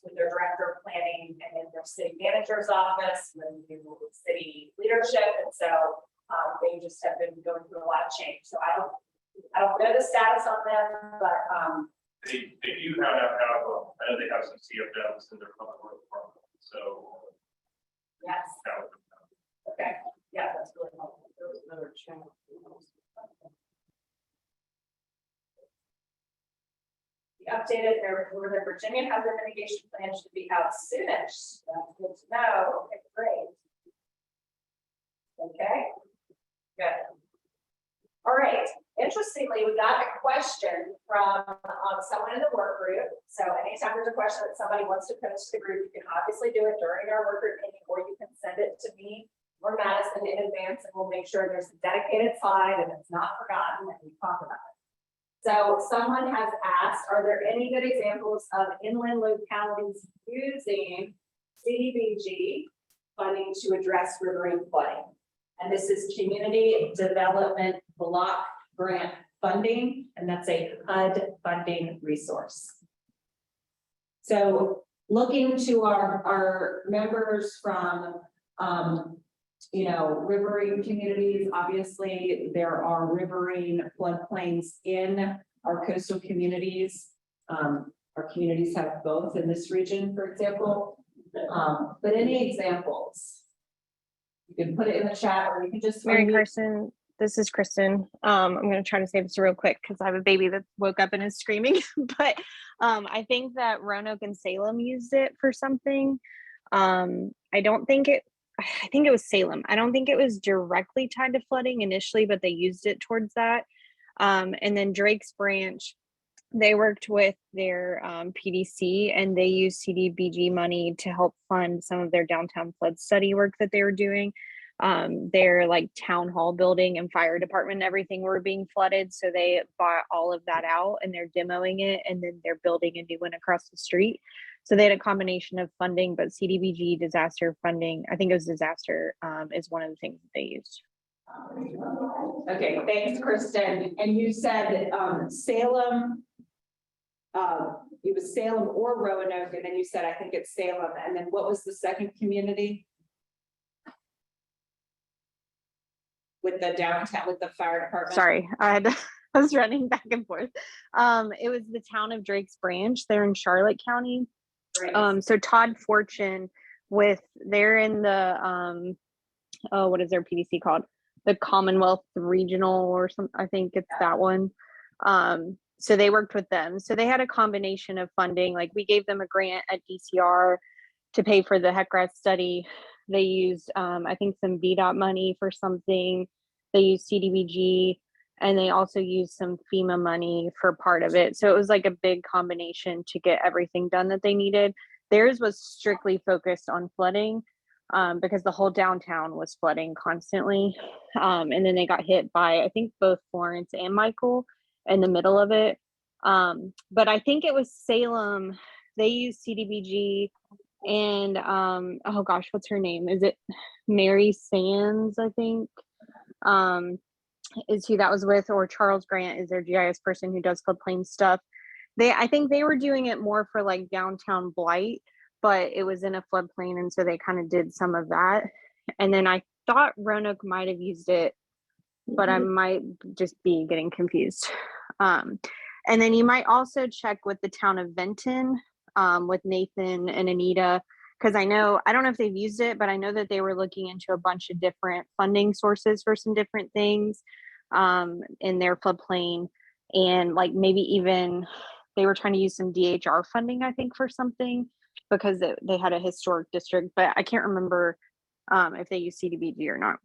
with their director of planning and in their city manager's office with new city leadership. And so they just have been going through a lot of change. So I don't know the status on them, but They do have, I know they have some CFMs in their public work department, so. yes, that would- okay, yeah, that's really helpful. There was another channel. The updated Northern Virginia hazard mitigation plan should be out soonish. That's good to know. Okay, great. Okay, good. All right. Interestingly, we got a question from someone in the work group. So anytime there's a question that somebody wants to post to the group, you can obviously do it during our work group meeting, or you can send it to me or Madison in advance, and we'll make sure there's a dedicated slide and it's not forgotten and we talk about it. So someone has asked, are there any good examples of inland localities using CDBG funding to address riverine flooding? And this is Community Development Block Grant funding, and that's a HUD funding resource. So looking to our members from, riverine communities, obviously there are riverine floodplains in our coastal communities. Our communities have both in this region, for example. But any examples? You can put it in the chat, or you can just. Mary Carson, this is Kristen. I'm going to try to say this real quick because I have a baby that woke up and is screaming. But I think that Roanoke and Salem used it for something. I think it was Salem. I don't think it was directly tied to flooding initially, but they used it towards that. And then Drake's Branch, they worked with their PDC, and they used CDBG money to help fund some of their downtown flood study work that they were doing. Their like town hall building and fire department and everything were being flooded, so they bought all of that out and they're demoing it, and then they're building a new one across the street. So they had a combination of funding, but CDBG disaster funding, I think it was disaster, is one of the things that they used. Okay, thanks, Kristen. And you said Salem, it was Salem or Roanoke, and then you said, I think it's Salem. And then what was the second community? With the downtown, with the fire department? Sorry, I was running back and forth. It was the town of Drake's Branch. They're in Charlotte County. Right. So Todd Fortune they're in the, what is their PDC called? The Commonwealth Regional or something, I think it's that one. So they worked with them. So they had a combination of funding. Like we gave them a grant at DCR to pay for the HECRAS study. They used, I think, some VDOT money for something. They used CDBG, and they also used some FEMA money for part of it. So it was like a big combination to get everything done that they needed. Theirs was strictly focused on flooding because the whole downtown was flooding constantly. And then they got hit by, I think, both Florence and Michael in the middle of it. But I think it was Salem. They used CDBG. And oh gosh, what's her name? Is it Mary Sands, I think? Is who that was with, or Charles Grant is their GIS person who does floodplain stuff. I think they were doing it more for like downtown blight, but it was in a floodplain, and so they kind of did some of that. And then I thought Roanoke might have used it, but I might just be getting confused. And then you might also check with the town of Benton, with Nathan and Anita, because I don't know if they've used it, but I know that they were looking into a bunch of different funding sources for some different things in their floodplain, and like maybe even they were trying to use some DHR funding, I think, for something, because they had a historic district, but I can't remember if they use CDBG or not.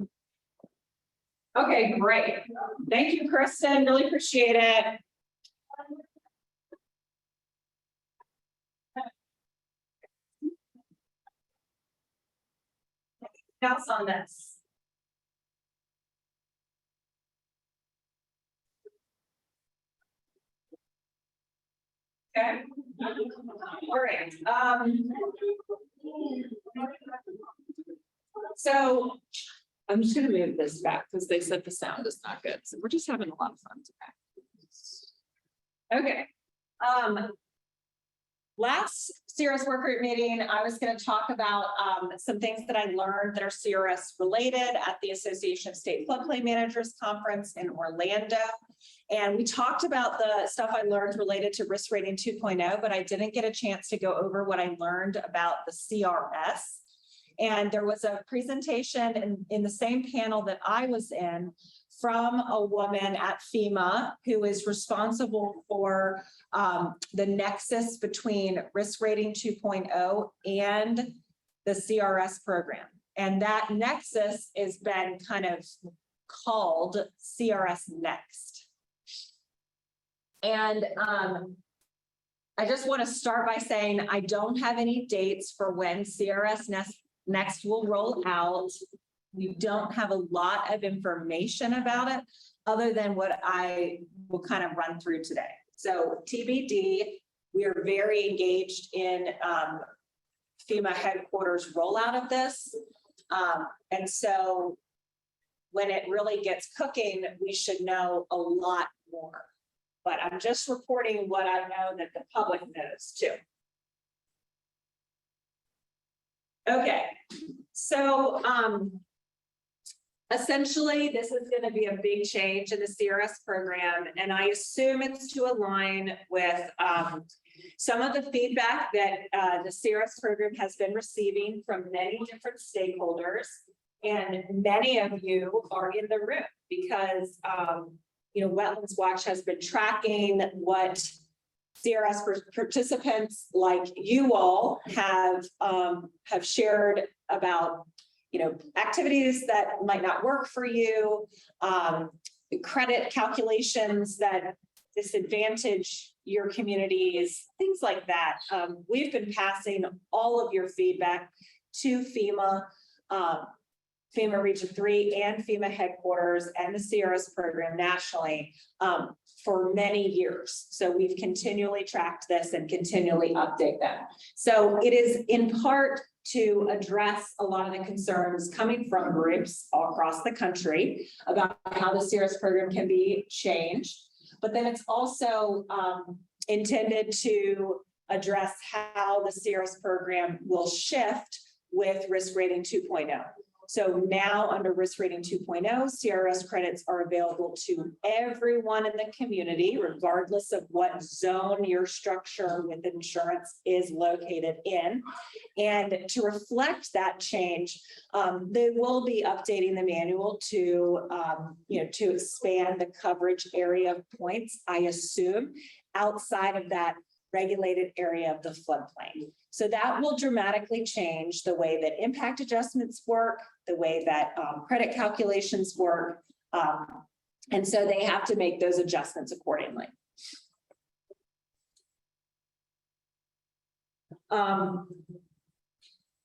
Okay, great. Thank you, Kristen. Really appreciate it. Anything else on this? Okay. All right. So I'm just going to move this back because they said the sound is not good. So we're just having a lot of fun today. Okay. Last CRS Workgroup meeting, I was going to talk about some things that I learned that are CRS related at the Association of State Floodplain Managers Conference in Orlando. And we talked about the stuff I learned related to risk rating 2.0, but I didn't get a chance to go over what I learned about the CRS. And there was a presentation in the same panel that I was in from a woman at FEMA who is responsible for the nexus between risk rating 2.0 and the CRS program. And that nexus has been kind of called CRS Next. And I just want to start by saying I don't have any dates for when CRS Next will roll out. We don't have a lot of information about it other than what I will kind of run through today. So TBD, we are very engaged in FEMA headquarters rollout of this. And so when it really gets cooking, we should know a lot more. But I'm just reporting what I know that the public knows too. Okay, so essentially this is going to be a big change in the CRS program, and I assume it's to align with some of the feedback that the CRS program has been receiving from many different stakeholders. And many of you are in the room because, you know, Wetlands Watch has been tracking what CRS participants like you all have shared about, you know, activities that might not work for you, credit calculations that disadvantage your communities, things like that. We've been passing all of your feedback to FEMA, FEMA Region 3 and FEMA headquarters and the CRS program nationally for many years. So we've continually tracked this and continually update them. So it is in part to address a lot of the concerns coming from groups all across the country about how the CRS program can be changed. But then it's also intended to address how the CRS program will shift with risk rating 2.0. So now under risk rating 2.0, CRS credits are available to everyone in the community, regardless of what zone your structure with insurance is located in. And to reflect that change, they will be updating the manual to, to expand the coverage area of points, I assume, outside of that regulated area of the floodplain. So that will dramatically change the way that impact adjustments work, the way that credit calculations work. And so they have to make those adjustments accordingly.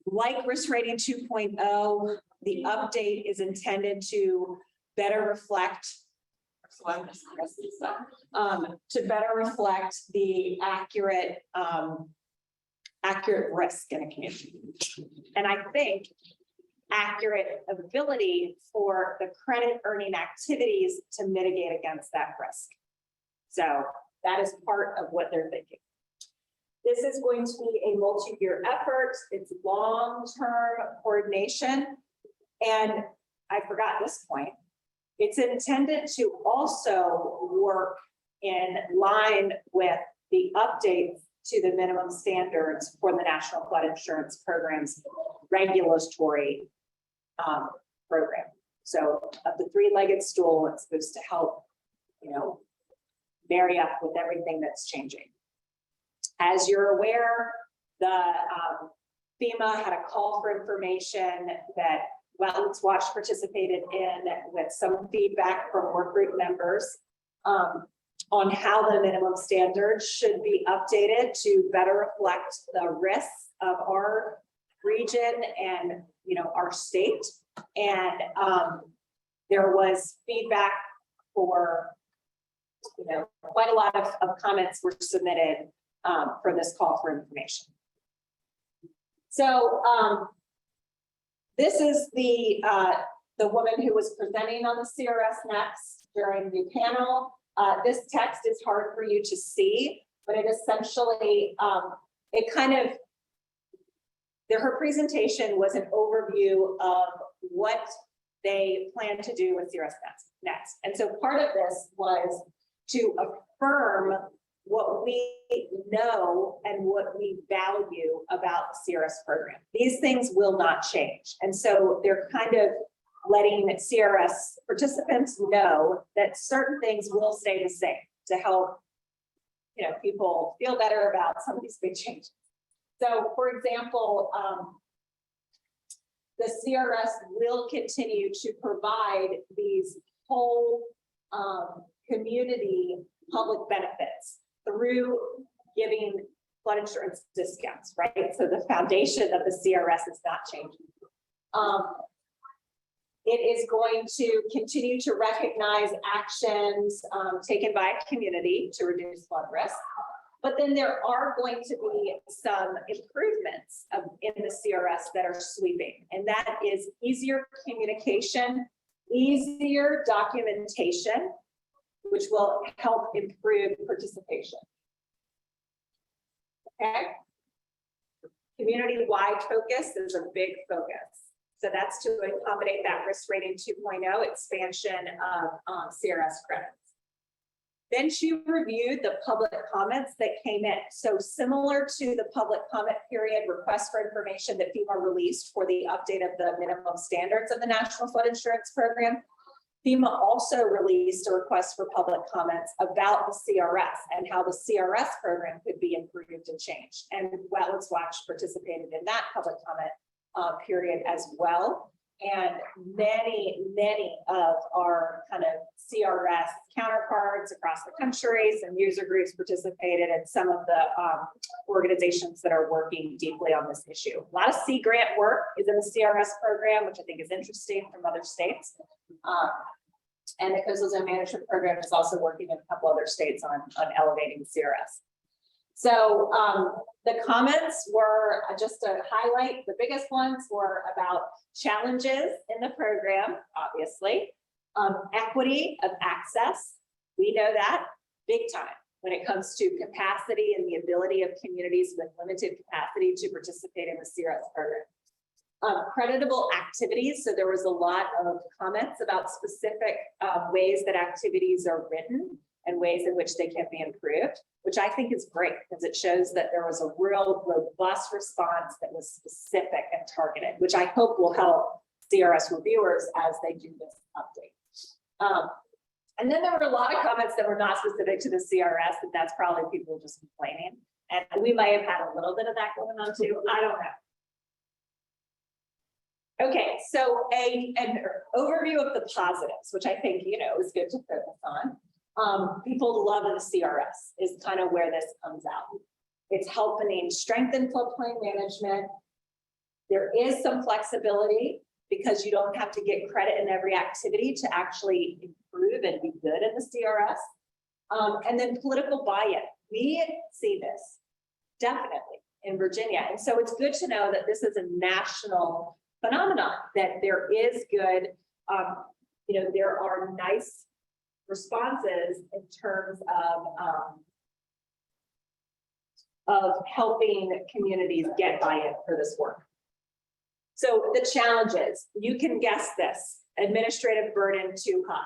Like risk rating 2.0, the update is intended to better reflect the accurate risk in a community. And I think accurate ability for the credit earning activities to mitigate against that risk. So that is part of what they're thinking. This is going to be a multi-year effort. It's long-term coordination. And I forgot this point. It's intended to also work in line with the updates to the minimum standards for the National Flood Insurance Program's regulatory program. So of the three-legged stool, it's supposed to help, marry up with everything that's changing. As you're aware, the FEMA had a call for information that Wetlands Watch participated in with some feedback from work group members on how the minimum standards should be updated to better reflect the risks of our region and our state. And there was feedback for quite a lot of comments were submitted for this call for information. So this is the woman who was presenting on the CRS next during the panel. This text is hard for you to see, but it essentially, her presentation was an overview of what they plan to do with CRS next. And so part of this was to affirm what we know and what we value about the CRS program. These things will not change. And so they're kind of letting CRS participants know that certain things will stay the same to help people feel better about some of these big changes. So for example, the CRS will continue to provide these whole community public benefits through giving flood insurance discounts, right? So the foundation of the CRS is not changing. It is going to continue to recognize actions taken by a community to reduce flood risk. But then there are going to be some improvements in the CRS that are sweeping, and that is easier communication, easier documentation, which will help improve participation. Okay. Community-wide focus is a big focus. So that's to accommodate that risk rating 2.0 expansion of CRS credits. Then she reviewed the public comments that came in. So similar to the public comment period request for information that FEMA released for the update of the minimum standards of the National Flood Insurance Program, FEMA also released a request for public comments about the CRS and how the CRS program could be improved and changed. And Wetlands Watch participated in that public comment period as well. And many of our kind of CRS counterparts across the country, some user groups participated, and some of the organizations that are working deeply on this issue. A lot of Sea Grant work is in the CRS program, which I think is interesting from other states. And the Coastal Zone Management Program is also working in a couple other states on elevating CRS. So the comments were, just to highlight, the biggest ones were about challenges in the program, obviously, equity of access. We know that big time when it comes to capacity and the ability of communities with limited capacity to participate in the CRS program. Creditable activities. So there was a lot of comments about specific ways that activities are written and ways in which they can be improved, which I think is great because it shows that there was a real robust response that was specific and targeted, which I hope will help CRS reviewers as they do this update. And then there were a lot of comments that were not specific to the CRS, and that's probably people just complaining. And we might have had a little bit of that going on too. I don't know. Okay, so an overview of the positives, which I think, is good to focus on. People love the CRS is kind of where this comes out. It's helping strengthen floodplain management. There is some flexibility because you don't have to get credit in every activity to actually improve and be good in the CRS. And then political buy-in. We see this definitely in Virginia. And so it's good to know that this is a national phenomenon, that there is good, there are nice responses in terms of helping communities get buy-in for this work. So the challenges, you can guess this: administrative burden too high.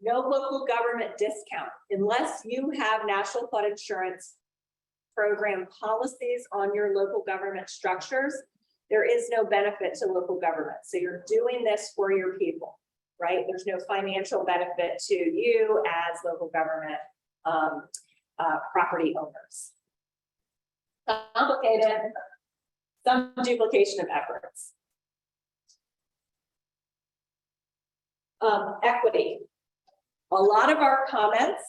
No local government discount. Unless you have National Flood Insurance Program policies on your local government structures, there is no benefit to local government. So you're doing this for your people, right? There's no financial benefit to you as local government property owners. Complicated, some duplication of efforts. Equity. A lot of our comments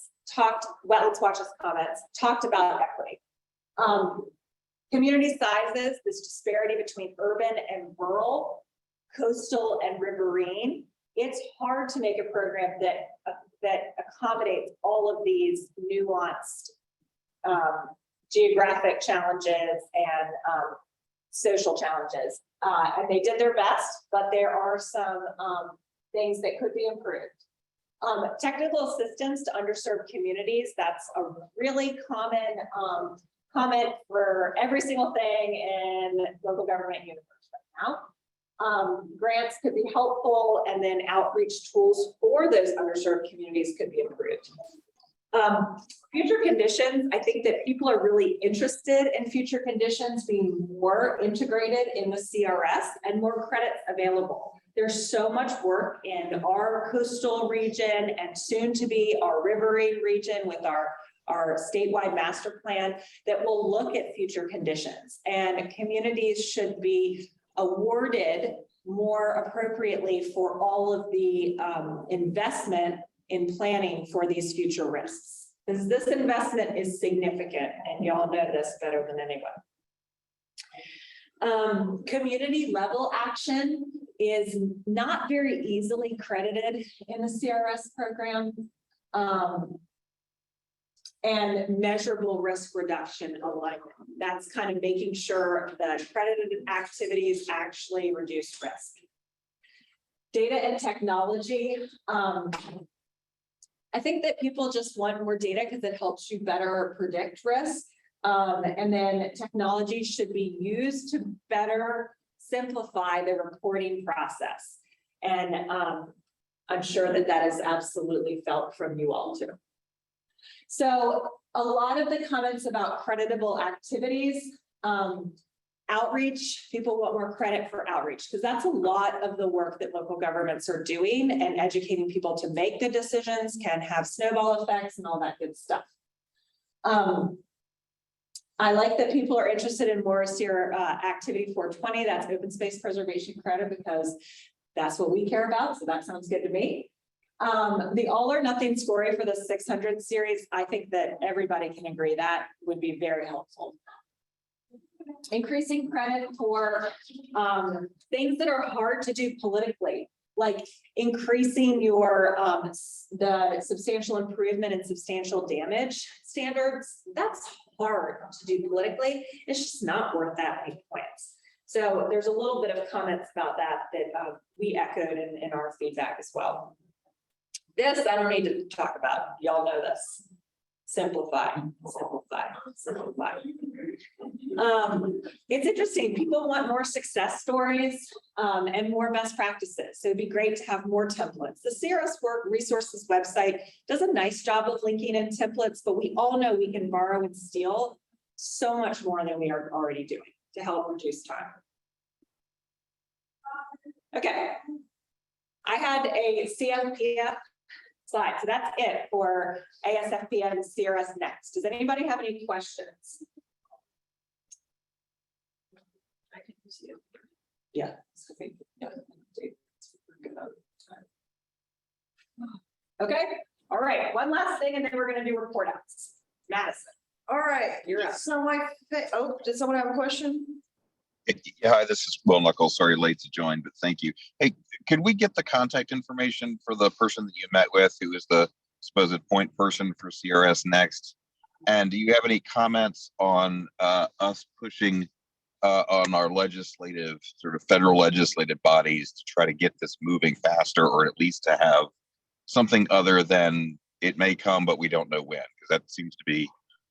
Wetlands Watch's comments talked about equity. Community sizes, this disparity between urban and rural, coastal and riverine. It's hard to make a program that accommodates all of these nuanced geographic challenges and social challenges. And they did their best, but there are some things that could be improved. Technical assistance to underserved communities, that's a really common comment for every single thing in local government universe right now. Grants could be helpful, and then outreach tools for those underserved communities could be improved. Future conditions, I think that people are really interested in future conditions being more integrated in the CRS and more credits available. There's so much work in our coastal region and soon to be our riverine region with our statewide master plan that will look at future conditions, and communities should be awarded more appropriately for all of the investment in planning for these future risks. Because this investment is significant, and y'all know this better than anyone. Community level action is not very easily credited in the CRS program. And measurable risk reduction alignment. That's kind of making sure that accredited activities actually reduce risk. Data and technology. I think that people just want more data because it helps you better predict risk. And then technology should be used to better simplify the reporting process. And I'm sure that that is absolutely felt from you all too. So a lot of the comments about creditable activities, outreach, people want more credit for outreach because that's a lot of the work that local governments are doing, and educating people to make good decisions can have snowball effects and all that good stuff. I like that people are interested in more activity 420, that's open space preservation credit, because that's what we care about. So that sounds good to me. The all or nothing scoring for the 600 series, I think that everybody can agree that would be very helpful. Increasing credit for things that are hard to do politically, like increasing your the substantial improvement and substantial damage standards. That's hard to do politically. It's just not worth that many points. So there's a little bit of comments about that we echoed in our feedback as well. This I don't need to talk about. Y'all know this. Simplify, simplify, simplify. It's interesting. People want more success stories and more best practices. So it'd be great to have more templates. The CRS Work Resources website does a nice job of linking in templates, but we all know we can borrow and steal so much more than we are already doing to help reduce time. Okay. I had a CFPF slide. So that's it for ASFPN and CRS Next. Does anybody have any questions? Yeah. Okay. All right. One last thing, and then we're going to do report outs. Madison. All right. You're up. So did someone have a question? Yeah, hi, this is Will Knuckles. Sorry, late to join, but thank you. Hey, could we get the contact information for the person that you met with, who is the supposed point person for CRS Next? And do you have any comments on us pushing on our legislative, sort of federal legislative bodies to try to get this moving faster, or at least to have something other than it may come, but we don't know when? Because that seems to be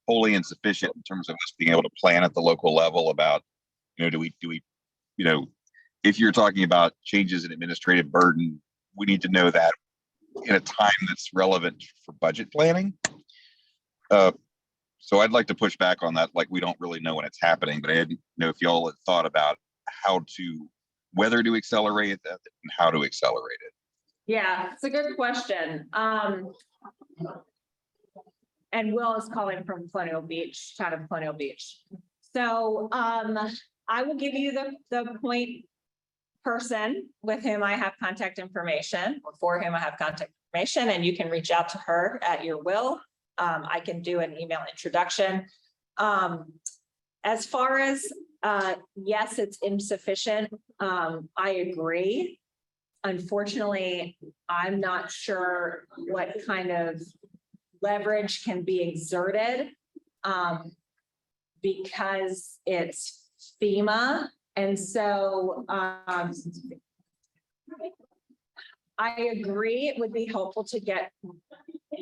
wholly insufficient in terms of us being able to plan at the local level about, do we, if you're talking about changes in administrative burden, we need to know that in a time that's relevant for budget planning. So I'd like to push back on that. Like, we don't really know when it's happening, but I didn't know if y'all had thought about whether to accelerate that and how to accelerate it. Yeah, it's a good question. And Will is calling from Colonial Beach, town of Colonial Beach. So I will give you the point person with whom I have contact information, or for whom I have contact information, and you can reach out to her at your will. I can do an email introduction. As far as, yes, it's insufficient. I agree. Unfortunately, I'm not sure what kind of leverage can be exerted because it's FEMA. And so I agree it would be helpful to get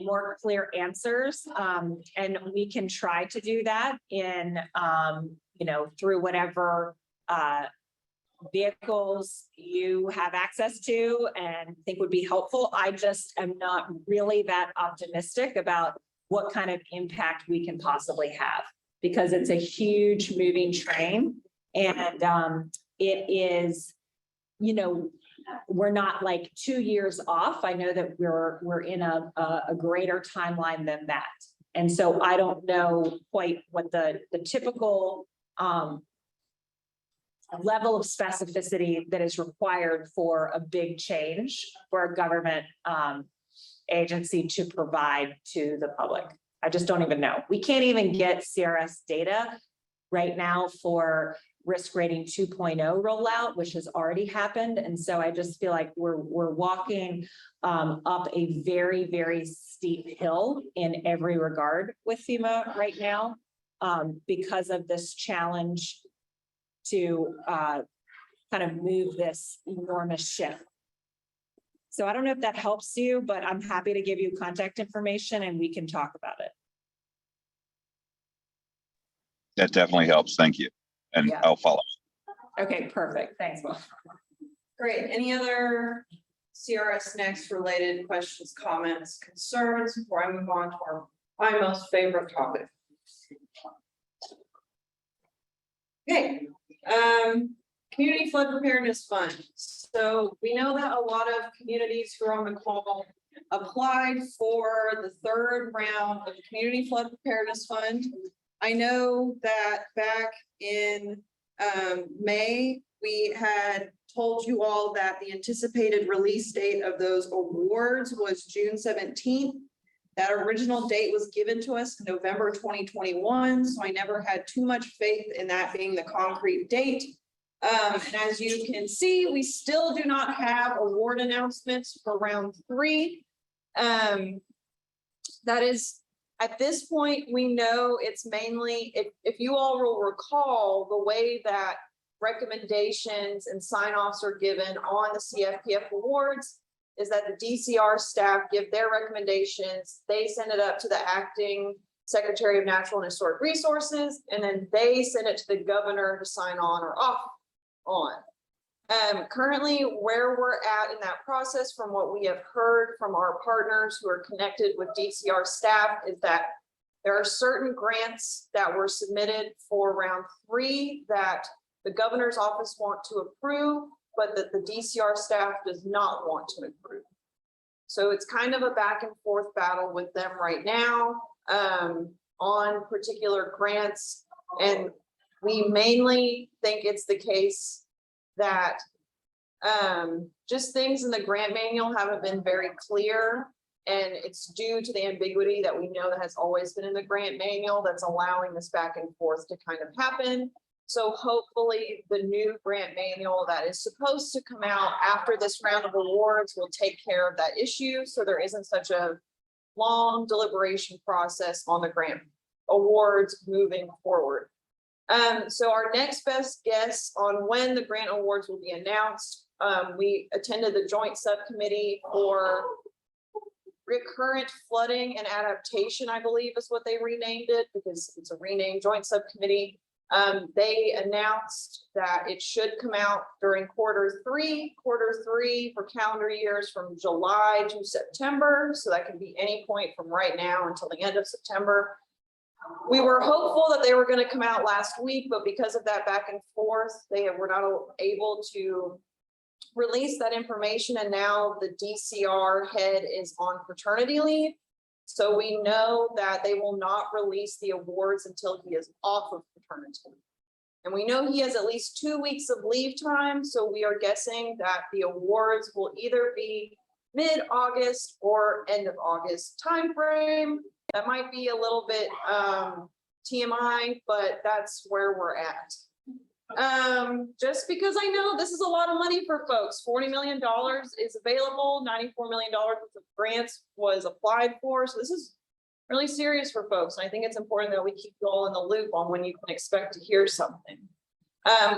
more clear answers. And we can try to do that in, through whatever vehicles you have access to and think would be helpful. I just am not really that optimistic about what kind of impact we can possibly have, because it's a huge moving train. And it is, we're not like 2 years off. I know that we're in a greater timeline than that. And so I don't know quite what the typical level of specificity that is required for a big change for a government agency to provide to the public. I just don't even know. We can't even get CRS data right now for risk rating 2.0 rollout, which has already happened. And so I just feel like we're walking up a very, very steep hill in every regard with FEMA right now, because of this challenge to kind of move this enormous shift. So I don't know if that helps you, but I'm happy to give you contact information and we can talk about it. That definitely helps. Thank you. And Yeah. I'll follow. Okay, perfect. Thanks, Will. Great. Any other CRS Next related questions, comments, concerns before I move on to my most favorite topic? Okay. Community Flood Preparedness Fund. So we know that a lot of communities who are on the call applied for the third round of the Community Flood Preparedness Fund. I know that back in May, we had told you all that the anticipated release date of those awards was June 17th. That original date was given to us in November 2021, so I never had too much faith in that being the concrete date. And as you can see, we still do not have award announcements for round 3. That is, at this point, we know it's mainly, if you all will recall, the way that recommendations and sign-offs are given on the CFPF awards is that the DCR staff give their recommendations, they send it up to the acting Secretary of Natural and Historic Resources, and then they send it to the governor to sign on or off on. Currently, where we're at in that process, from what we have heard from our partners who are connected with DCR staff, is that there are certain grants that were submitted for round 3 that the governor's office want to approve, but that the DCR staff does not want to approve. So it's kind of a back and forth battle with them right now on particular grants. And we mainly think it's the case that just things in the grant manual haven't been very clear, and it's due to the ambiguity that we know that has always been in the grant manual that's allowing this back and forth to kind of happen. So hopefully the new grant manual that is supposed to come out after this round of awards will take care of that issue, so there isn't such a long deliberation process on the grant awards moving forward. So our next best guess on when the grant awards will be announced, we attended the joint subcommittee for recurrent flooding and adaptation, I believe is what they renamed it, because it's a renamed joint subcommittee. They announced that it should come out during quarter three for calendar years from July to September. So that can be any point from right now until the end of September. We were hopeful that they were going to come out last week, but because of that back and forth, they were not able to release that information. And now the DCR head is on paternity leave. So we know that they will not release the awards until he is off of paternity. And we know he has at least 2 weeks of leave time. So we are guessing that the awards will either be mid-August or end of August timeframe. That might be a little bit TMI, but that's where we're at. Just because I know this is a lot of money for folks. $40 million is available, $94 million worth of grants was applied for. So this is really serious for folks. And I think it's important that we keep you all in the loop on when you can expect to hear something.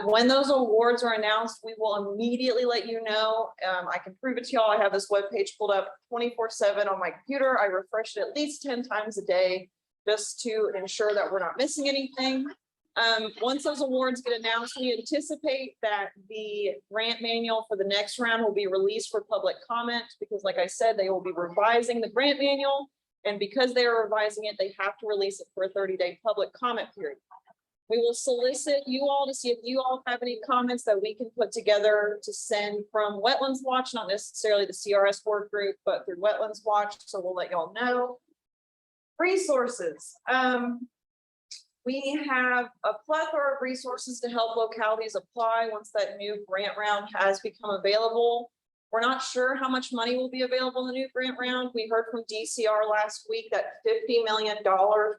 When those awards are announced, we will immediately let you know. I can prove it to y'all. I have this webpage pulled up 24/7 on my computer. I refresh it at least 10 times a day just to ensure that we're not missing anything. Once those awards get announced, we anticipate that the grant manual for the next round will be released for public comment, because like I said, they will be revising the grant manual. And because they are revising it, they have to release it for a 30-day public comment period. We will solicit you all to see if you all have any comments that we can put together to send from Wetlands Watch, not necessarily the CRS Workgroup, but through Wetlands Watch. So we'll let y'all know. Resources. We have a plethora of resources to help localities apply once that new grant round has become available. We're not sure how much money will be available in the new grant round. We heard from DCR last week that $50 million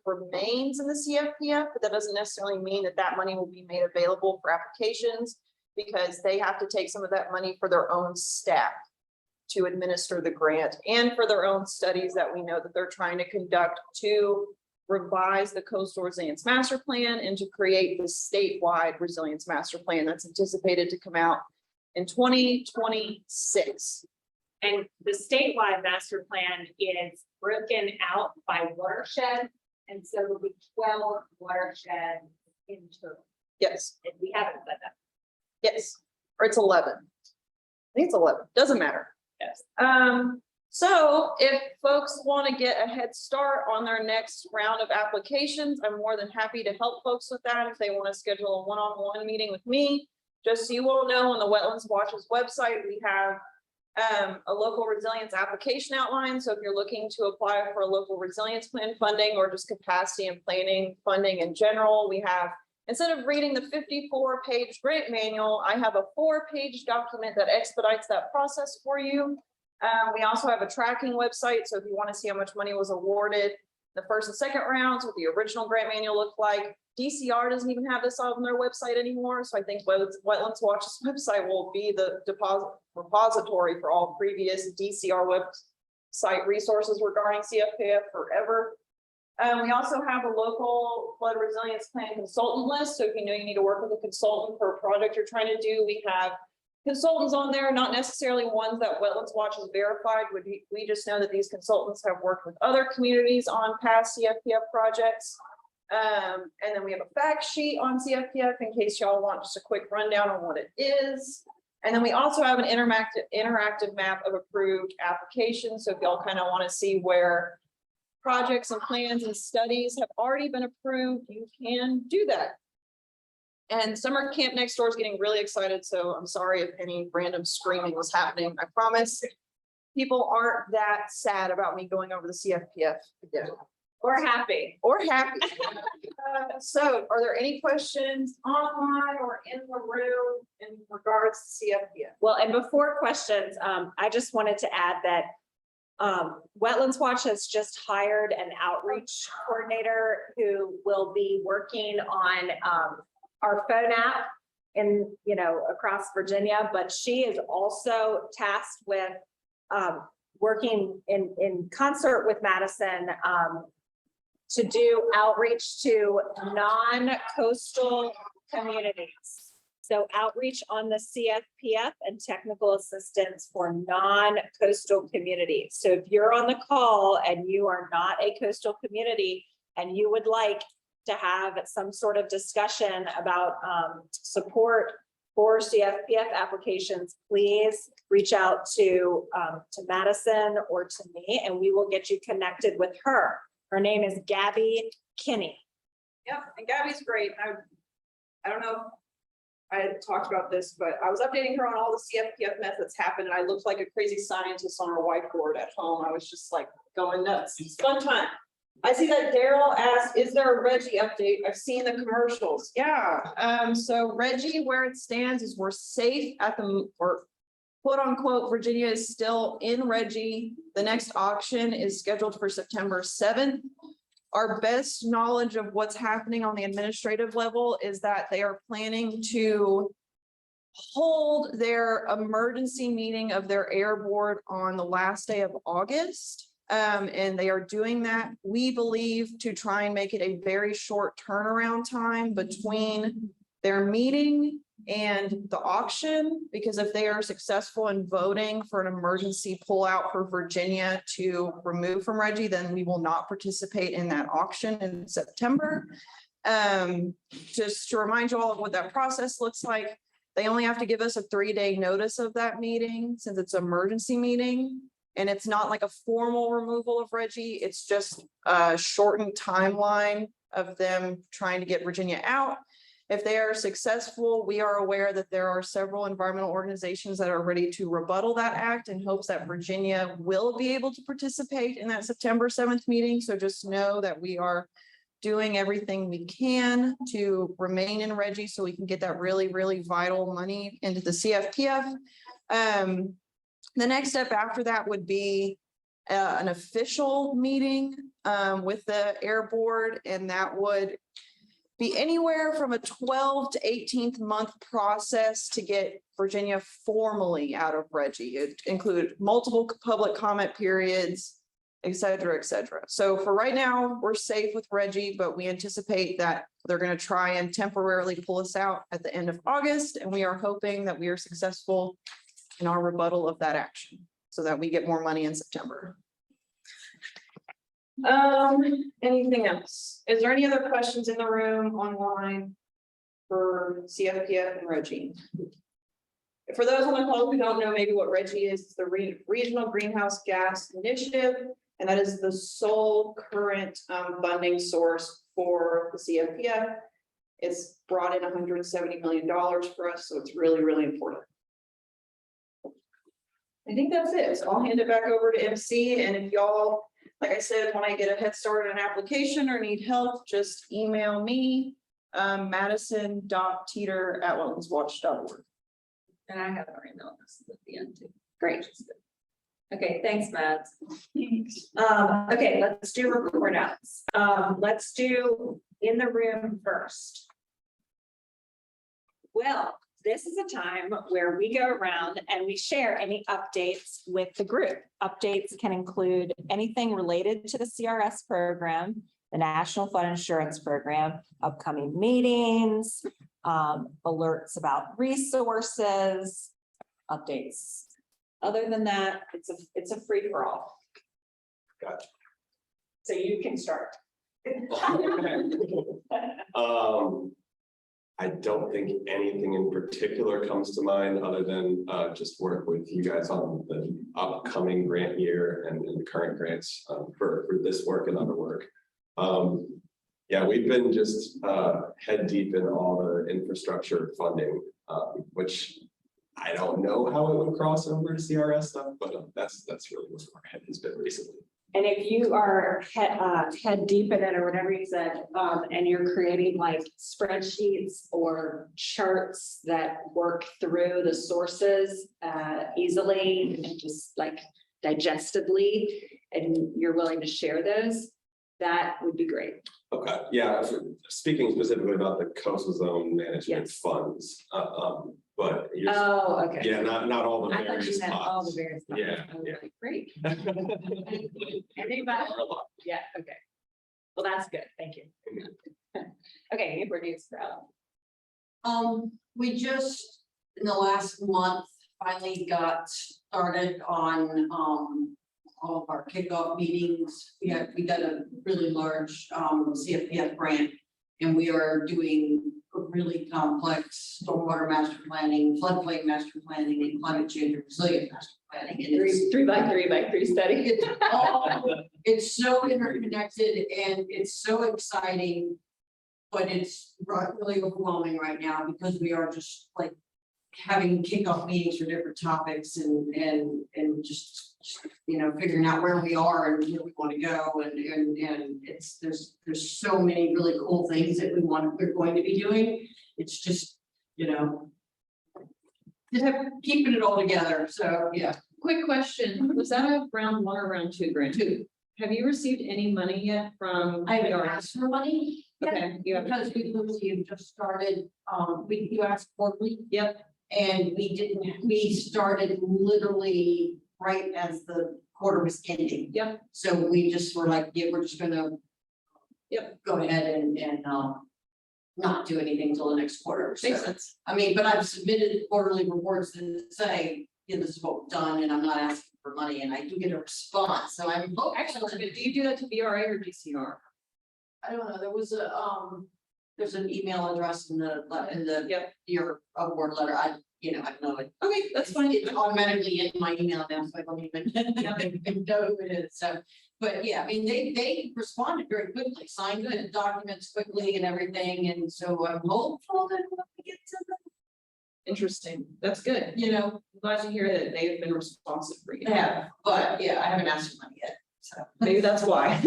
remains in the CFPF, but that doesn't necessarily mean that that money will be made available for applications, because they have to take some of that money for their own staff to administer the grant and for their own studies that we know that they're trying to conduct to revise the Coastal Resilience Master Plan and to create the statewide Resilience Master Plan that's anticipated to come out in 2026. And the statewide master plan is broken out by watershed. And so there'll be 12 watersheds in total. Yes, And we haven't said that. yes, or it's 11. I think it's 11, doesn't matter. Yes. So if folks want to get a head start on their next round of applications, I'm more than happy to help folks with that. If they want to schedule a one-on-one meeting with me, just so you all know, on the Wetlands Watch's website, we have a local resilience application outline. So if you're looking to apply for a local resilience plan funding or just capacity and planning funding in general, we have, instead of reading the 54-page grant manual, I have a 4-page document that expedites that process for you. We also have a tracking website. So if you want to see how much money was awarded the first and second rounds, what the original grant manual looked like. DCR doesn't even have this on their website anymore. So I think Wetlands Watch's website will be the repository for all previous DCR website resources regarding CFPF forever. We also have a local flood resilience plan consultant list. So if you know you need to work with a consultant for a project you're trying to do, we have consultants on there, not necessarily ones that Wetlands Watch has verified. We just know that these consultants have worked with other communities on past CFPF projects. And then we have a fact sheet on CFPF in case y'all want just a quick rundown on what it is. And then we also have an interactive map of approved applications. So if y'all kind of want to see where projects and plans and studies have already been approved, you can do that. And summer camp next door is getting really excited. So I'm sorry if any random screaming was happening. I promise people aren't that sad about me going over the CFPF again. Or happy. Or happy. So are there any questions online or in the room in regards to CFPF? Well, and before questions, I just wanted to add that Wetlands Watch has just hired an outreach coordinator who will be working on our phone app in, across Virginia, but she is also tasked with working in concert with Madison to do outreach to non-coastal communities. So outreach on the CFPF and technical assistance for non-coastal communities. So if you're on the call and you are not a coastal community and you would like to have some sort of discussion about support for CFPF applications, please reach out to Madison or to me, and we will get you connected with her. Her name is Gabby Kinney. Yep, and Gabby's great. I don't know if I had talked about this, but I was updating her on all the CFPF mess that's happened, and I looked like a crazy scientist on her whiteboard at home. I was just like going nuts. It's a fun time. I see that Daryl asked, is there a Reggie update? I've seen the commercials. Yeah. So Reggie, where it stands is we're safe at the, or quote unquote, Virginia is still in Reggie. The next auction is scheduled for September 7th. Our best knowledge of what's happening on the administrative level is that they are planning to hold their emergency meeting of their air board on the last day of August. And they are doing that, we believe, to try and make it a very short turnaround time between their meeting and the auction, because if they are successful in voting for an emergency pullout for Virginia to remove from Reggie, then we will not participate in that auction in September. Just to remind you all of what that process looks like, they only have to give us a 3-day notice of that meeting since it's an emergency meeting. And it's not like a formal removal of Reggie, it's just a shortened timeline of them trying to get Virginia out. If they are successful, we are aware that there are several environmental organizations that are ready to rebuttal that act in hopes that Virginia will be able to participate in that September 7th meeting. So just know that we are doing everything we can to remain in Reggie so we can get that really, really vital money into the CFPF. The next step after that would be an official meeting with the Air Board, and that would be anywhere from a 12 to 18-month process to get Virginia formally out of Reggie. It included multiple public comment periods, et cetera, et cetera. So for right now, we're safe with Reggie, but we anticipate that they're going to try and temporarily pull us out at the end of August, and we are hoping that we are successful in our rebuttal of that action so that we get more money in September. Anything else? Is there any other questions in the room, online for CFPF and Reggie? For those on the call who don't know maybe what Reggie is, it's the Regional Greenhouse Gas Initiative, and that is the sole current funding source for the CFPF. It's brought in $170 million for us, so it's really, really important. I think that's it. So I'll hand it back over to MC, and if y'all, like I said, when I get a head start on an application or need help, just email me, madison.teeter@wetlandswatch.org. And I have our email address at the end too. Great. Okay, thanks, Matt. Okay, let's do report outs. Let's do in the room first. Well, this is a time where we go around and we share any updates with the group. Updates can include anything related to the CRS program, the National Flood Insurance Program, upcoming meetings, alerts about resources, updates. Other than that, it's a free for all. Gotcha. So you can start. I don't think anything in particular comes to mind other than just work with you guys on the upcoming grant year and the current grants for this work and other work. Yeah, we've been just head deep in all the infrastructure funding, which I don't know how it would cross over to CRS stuff, but that's really what our head has been recently. And if you are head deep in it or whatever you said, and you're creating like spreadsheets or charts that work through the sources easily and just like digestibly, and you're willing to share those, that would be great. Okay, yeah, speaking specifically about the coastal zone management funds, but okay. Yeah, not all the I thought various you meant pots. all the various pots. Yeah, I was yeah. like, great. Anybody? Yeah, okay. Well, that's good. Thank you. Okay, Newport News crowd. We just, in the last month, finally got started on all of our kickoff meetings. We got a really large CFPF grant, and we are doing a really complex stormwater master planning, floodplain master planning, and climate change and resilient master planning. And it's 3x3x3 study. it's so interconnected and it's so exciting, but it's really overwhelming right now because we are just like having kickoff meetings for different topics and just figuring out where we are and where we want to go and it's there's so many really cool things that we're going to be doing. It's just keeping it all together. So yeah. Quick question, was that a round 1 or round 2 grant? 2. Have you received any money yet from? I haven't asked for money. Okay, because we literally just started, you asked quarterly. Yep. And we started literally right as the quarter was ending. Yep. So we just were like, yeah, we're just gonna go ahead and not do anything until the next quarter. Makes sense. I mean, but I've submitted quarterly reports that say, yeah, this is what we've done, and I'm not asking for money, and I do get a response. So I'm Actually, do you do that to BRA or DCR? I don't know. There was there's an email address in the your award letter. I don't know it. Okay, that's fine. It's automatically in my email now, so I don't even know who it is. So, but yeah, I mean, they responded very quickly, signed the documents quickly and everything, and so I'm hopeful that we'll get to them. Interesting. That's good. I'm glad to hear that they've been responsive for you. Yeah, but yeah, I haven't asked for money yet. So maybe that's why.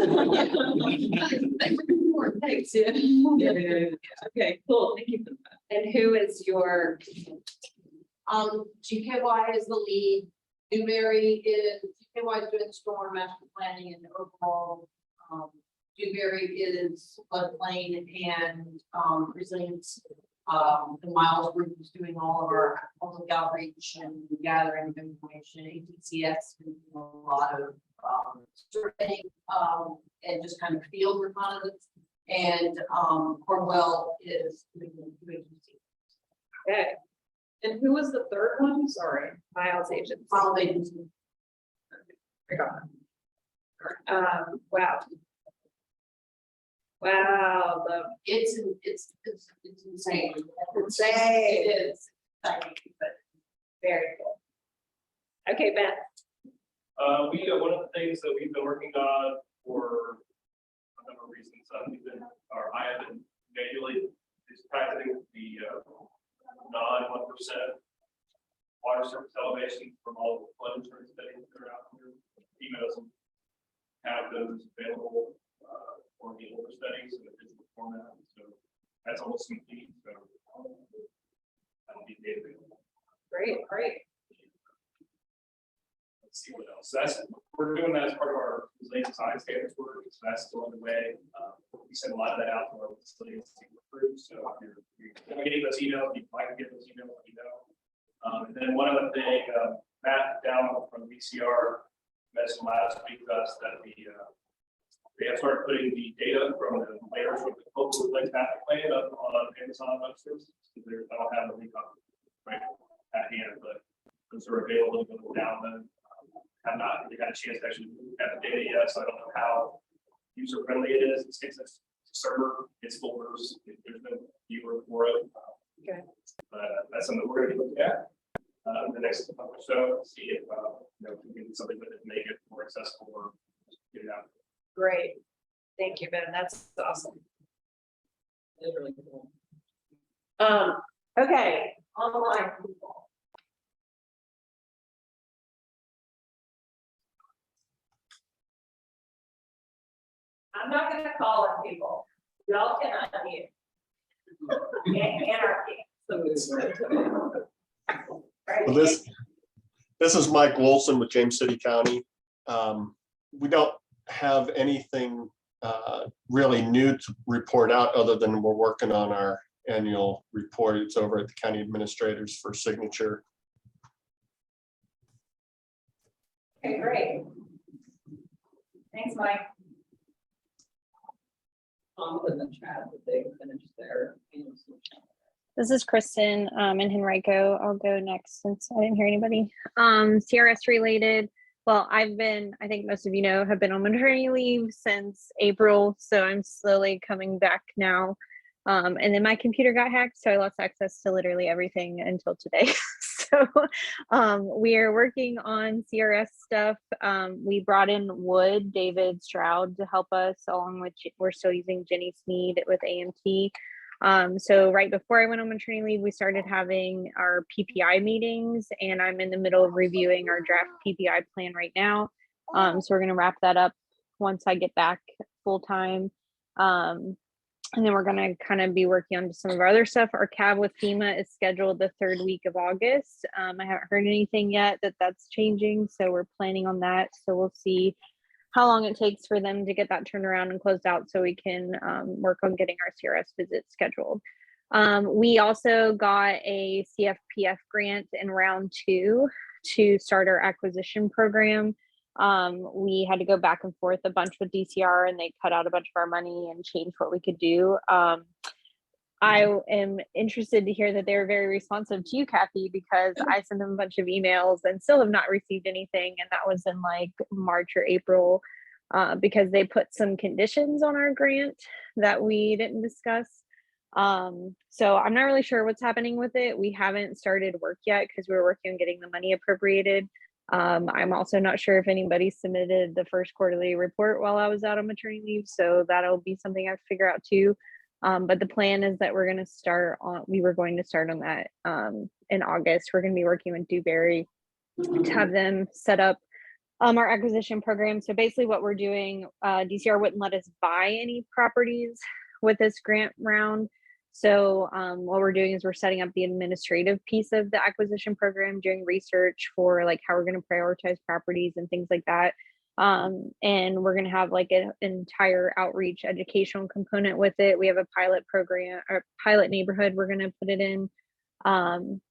Thanks. Yeah. Okay, cool. Thank you for that. And who is your GKY is the lead. Dewberry is, UKY is doing storm master planning and overall, Dewberry is floodplain and, resilience. The Miles Group is doing all of our public outreach and gathering of information. ATCS is doing a lot of, surveying, and just kind of field reconnaissance. And, Cornwell is doing UAGC. Okay. And who was the third one? Sorry, Miles Agency. Miles Agency. I got it. Wow. Wow, It's insane. insane. It is. Exciting, but very cool. Okay, Ben. One of the things that we've been working on for a number of reasons, I have been manually is practicing the non 1% water surface elevation from all the flood insurance studies that are out there. FEMA doesn't have those available for the older studies in a digital format, so that's almost complete. So that'll be data. Great, great. Let's see what else. We're doing that as part of our resilience design standards work. So that's still underway. We send a lot of that out to our resilience group. So if you're getting those emails, if you'd like to get those emails, let me know. And then one other thing, Matt down from VCR mentioned last week to us that they have started putting the data from the layers from the coastal place master plan up on Amazon Web Services. I don't have the link up right at hand, but those are available to go down them. Have not really had a chance to actually look at the data yet, so I don't know how user friendly it is. It's a server, it's folders, there's no viewer for it. Okay. But that's something we're going to be looking at in the next month or so. See if we can do something with it to make it more accessible or get it out. Great. Thank you, Ben. That's awesome. It's really cool. Okay, online people. I'm not gonna call on people. Y'all can unmute. Anarchy. Well, this is Mike Wilson with James City County. We don't have anything really new to report out other than we're working on our annual report. It's over at the county administrators for signature. Okay, great. Thanks, Mike. In the chat that they finished their. This is Kristen and Henrico. I'll go next since I didn't hear anybody. CRS related. Well, I think most of you know, have been on maternity leave since April. So I'm slowly coming back now. And then my computer got hacked, so I lost access to literally everything until today. So we are working on CRS stuff. We brought in Wood, David Stroud, to help us, along with, we're still using Jenny Sneed with AMT. So right before I went on maternity leave, we started having our PPI meetings, and I'm in the middle of reviewing our draft PPI plan right now. So we're going to wrap that up once I get back full time. And then we're going to kind of be working on some of our other stuff. Our CAB with FEMA is scheduled the 3rd week of August. I haven't heard anything yet that's changing, so we're planning on that. So we'll see how long it takes for them to get that turned around and closed out so we can work on getting our CRS visits scheduled. We also got a CFPF grant in round 2 to start our acquisition program. We had to go back and forth a bunch with DCR, and they cut out a bunch of our money and changed what we could do. I am interested to hear that they were very responsive to you, Kathy, because I sent them a bunch of emails and still have not received anything. And that was in like March or April, because they put some conditions on our grant that we didn't discuss. So I'm not really sure what's happening with it. We haven't started work yet because we're working on getting the money appropriated. I'm also not sure if anybody submitted the first quarterly report while I was out on maternity leave, so that'll be something I have to figure out too. But the plan is that we were going to start on that in August. We're going to be working with Dewberry to have them set up our acquisition program. So basically what we're doing, DCR wouldn't let us buy any properties with this grant round. So what we're doing is we're setting up the administrative piece of the acquisition program, doing research for like how we're going to prioritize properties and things like that. And we're going to have like an entire outreach educational component with it. We have a pilot program or pilot neighborhood we're going to put it in. And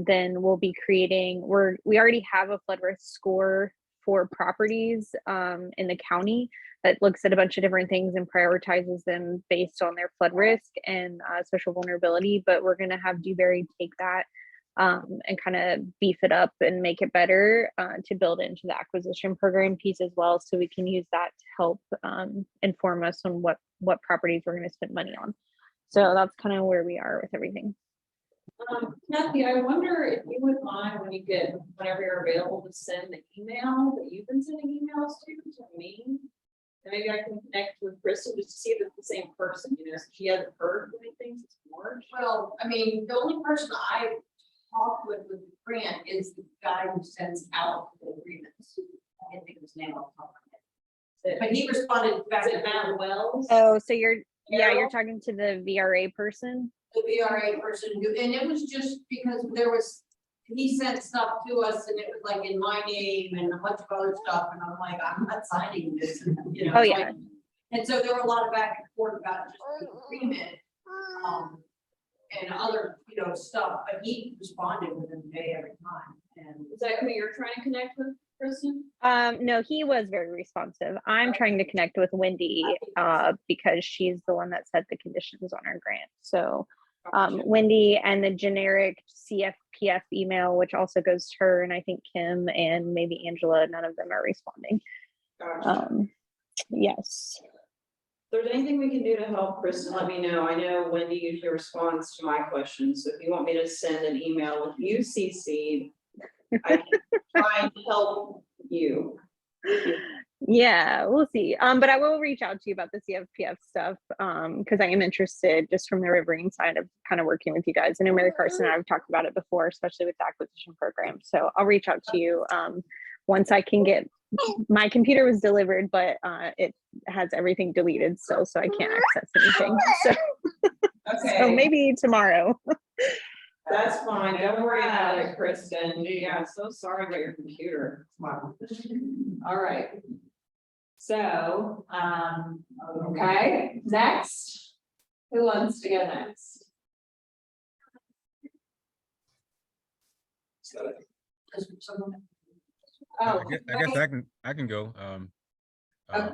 then we'll be creating, we already have a flood risk score for properties in the county that looks at a bunch of different things and prioritizes them based on their flood risk and social vulnerability. But we're going to have Dewberry take that and kind of beef it up and make it better to build into the acquisition program piece as well. So we can use that to help inform us on what properties we're going to spend money on. So that's kind of where we are with everything. Kathy, I wonder if you would mind whenever you're available to send the email that you've been sending emails to me. And maybe I can connect with Crystal just to see if it's the same person, you know, so she hasn't heard anything since March. Well, I mean, the only person I talked with the grant is the guy who sends out the agreements. I can't think of his name off the top of my head. But he responded back to Matt Wells. Oh, so you're talking to the VRA person? The VRA person who, and it was just because he sent stuff to us and it was like in my name and a bunch of other stuff. And I'm like, I'm not signing this, you know. Oh, yeah. And so there were a lot of back and forth about just the agreement. And other, you know, stuff, but he responded within a day every time. And is that who you're trying to connect with, Kristen? No, he was very responsive. I'm trying to connect with Wendy because she's the one that set the conditions on our grant. So Wendy and the generic CFPF email, which also goes to her, and I think Kim and maybe Angela, none of them are responding. Yes. If there's anything we can do to help Kristen, let me know. I know Wendy usually responds to my questions. So if you want me to send an email with you CC'd, I can try and help you. Yeah, we'll see. But I will reach out to you about the CFPF stuff because I am interested just from the riverine side of kind of working with you guys. I know Mary Carson and I have talked about it before, especially with the acquisition program. So I'll reach out to you once I can get, my computer was delivered, but it has everything deleted still, so I can't access anything. So, okay. So maybe tomorrow. That's fine. Don't worry about it, Kristen. Yeah, so sorry about your computer. All right. So, okay, next. Who wants to go next? Oh, I guess I can go. I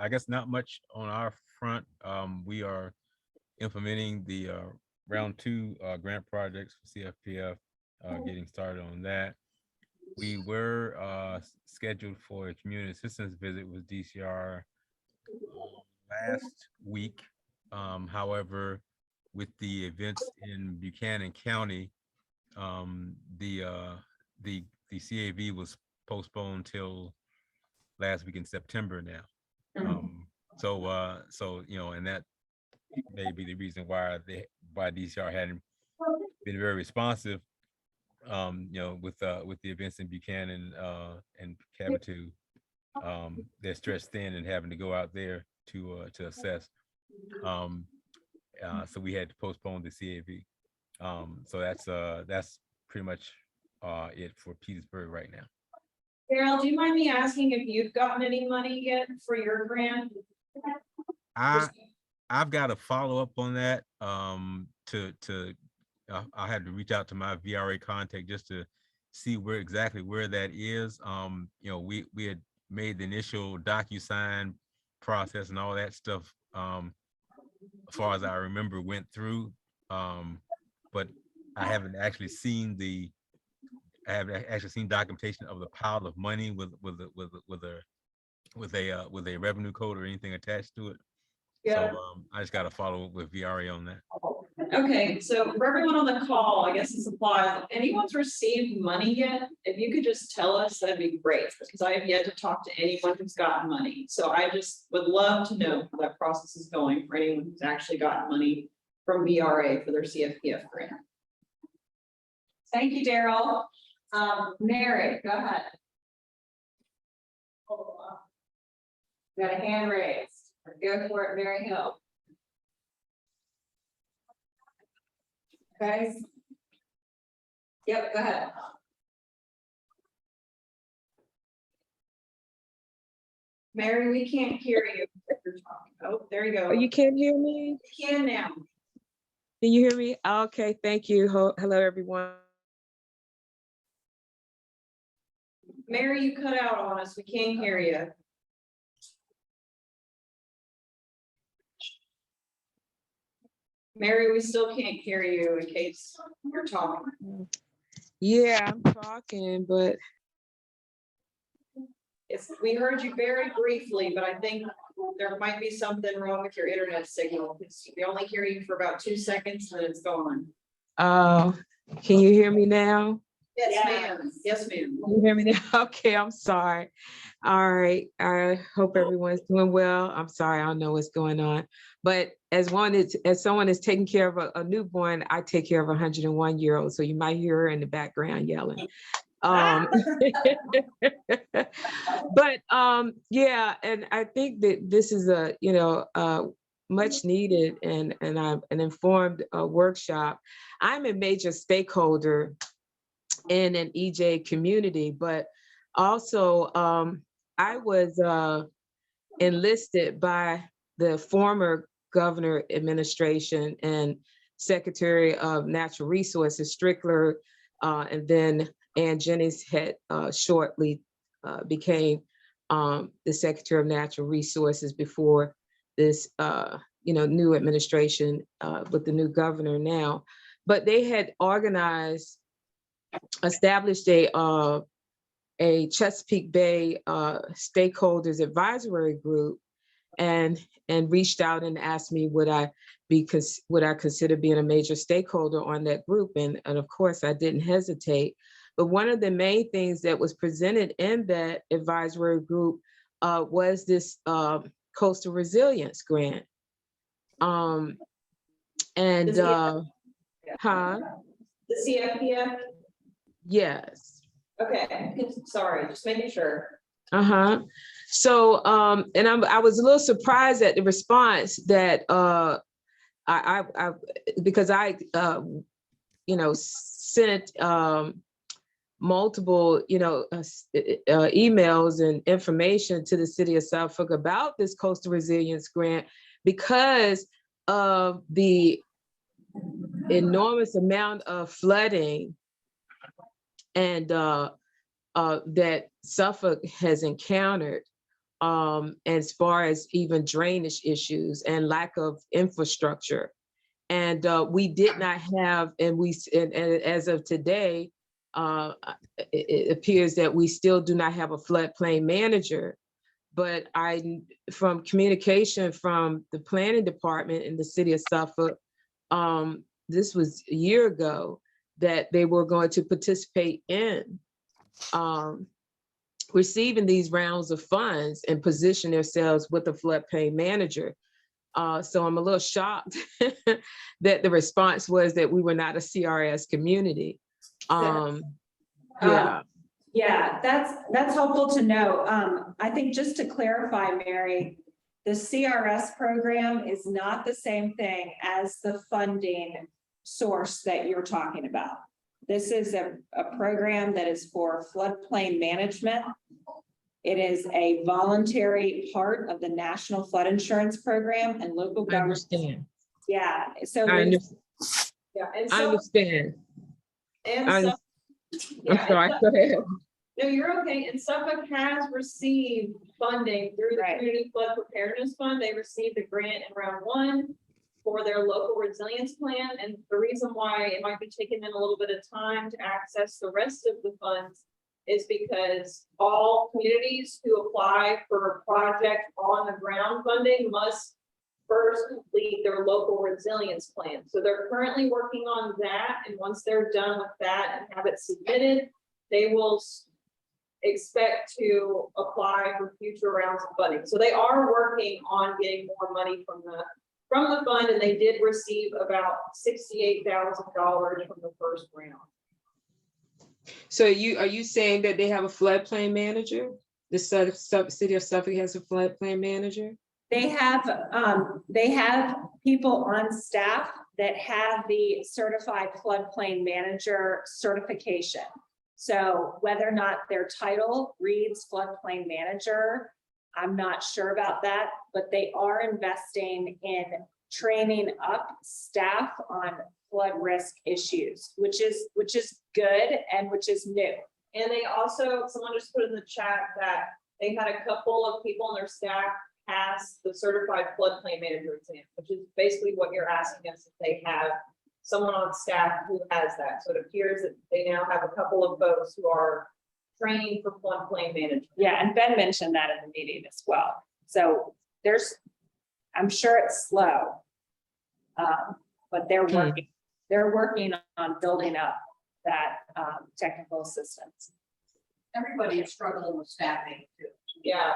guess not much on our front. We are implementing the round 2 grant projects for CFPF, getting started on that. We were scheduled for a community assistance visit with DCR last week. However, with the events in Buchanan County, the CAV was postponed till last week in September now. So you know, and that may be the reason why DCR hadn't been very responsive. You know, with the events in Buchanan and Cabotu, they're stretched thin and having to go out there to assess. So we had to postpone the CAV. So that's pretty much it for Petersburg right now. Carol, do you mind me asking if you've gotten any money yet for your grant? I've got to follow up on that. I had to reach out to my VRA contact just to see exactly where that is. You know, we had made the initial DocuSign process and all that stuff. As far as I remember, went through, but I haven't actually seen documentation of the pile of money with a revenue code or anything attached to it. Yeah. So I just got to follow up with VRA on that. Okay, so for everyone on the call, I guess this applies. If anyone's received money yet, if you could just tell us, that'd be great, because I have yet to talk to anyone who's gotten money. So I just would love to know how that process is going for anyone who's actually gotten money from VRA for their CFPF grant. Thank you, Daryl. Mary, go ahead. Got a hand raised. Go for it, Mary Hill. Okay. Yep, go ahead. Mary, we can't hear you if you're talking. Oh, there you go. Oh, you can't hear me? You can now. Can you hear me? Okay, thank you. Hello, everyone. Mary, you cut out on us. We can't hear you. Mary, we still can't hear you in case you're talking. Yeah, I'm talking, but We heard you very briefly, but I think there might be something wrong with your internet signal. We only hear you for about 2 seconds, and then it's gone. can you hear me now? Yes, ma'am. Yes, ma'am. Can you hear me now? Okay, I'm sorry. All right, I hope everyone's doing well. I'm sorry, I don't know what's going on. But as someone is taking care of a newborn, I take care of a 101-year-old. So you might hear her in the background yelling. But yeah, and I think that this is a much needed and an informed workshop. I'm a major stakeholder in an EJ community, but also I was enlisted by the former governor administration and Secretary of Natural Resources Strickler, and then Ann Jennings had shortly became the Secretary of Natural Resources before this new administration with the new governor now. But they had established a Chesapeake Bay stakeholders advisory group, and reached out and asked me would I consider being a major stakeholder on that group, and of course I didn't hesitate. But one of the main things that was presented in that advisory group was this coastal resilience grant, The CFPF? Yes. Okay, sorry, just making sure. So, and I was a little surprised at the response that because I sent multiple emails and information to the city of Suffolk about this coastal resilience grant because of the enormous amount of flooding and that Suffolk has encountered, as far as even drainage issues and lack of infrastructure. And we did not have, and as of today, it appears that we still do not have a floodplain manager. But from communication from the planning department in the city of Suffolk, this was a year ago, that they were going to participate in receiving these rounds of funds and position themselves with a floodplain manager. So I'm a little shocked that the response was that we were not a CRS community. Yeah, that's helpful to know. I think just to clarify, Mary, the CRS program is not the same thing as the funding source that you're talking about. This is a program that is for floodplain management. It is a voluntary part of the National Flood Insurance Program, and local governments. I understand. Yeah, so I understand. Yeah, and I understand. And I'm sorry, go ahead. No, you're okay. And Suffolk has received funding through the Community Flood Preparedness Fund. They received a grant in round 1 for their local resilience plan. And the reason why it might be taking them a little bit of time to access the rest of the funds is because all communities who apply for project on the ground funding must first complete their local resilience plan. So they're currently working on that. And once they're done with that and have it submitted, they will expect to apply for future rounds of funding. So they are working on getting more money from the fund, and they did receive about $68,000 from the first round. So are you saying that they have a floodplain manager? The city of Suffolk has a floodplain manager? They have people on staff that have the certified floodplain manager certification. So whether or not their title reads floodplain manager, I'm not sure about that, but they are investing in training up staff on flood risk issues, which is good and which is new. And they also, someone just put in the chat that they had a couple of people on their staff pass the certified floodplain manager exam, which is basically what you're asking us if they have someone on staff who has that. So it appears that they now have a couple of folks who are training for floodplain management. Yeah, and Ben mentioned that in the meeting as well. So I'm sure it's slow, but they're working on building up that technical assistance. Everybody is struggling with staffing too. Yeah.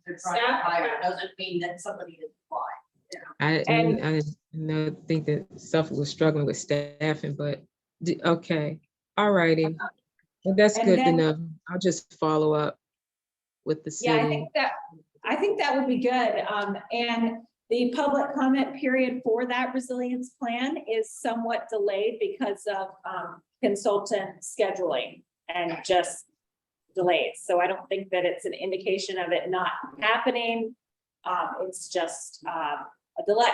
They're trying to hire, doesn't mean that somebody is applying. I think that Suffolk was struggling with staffing, but okay, all righty. Well, that's good to know. I'll just follow up with the city. Yeah, I think that would be good. And the public comment period for that resilience plan is somewhat delayed because of consultant scheduling and just delays. So I don't think that it's an indication of it not happening. It's just a delay.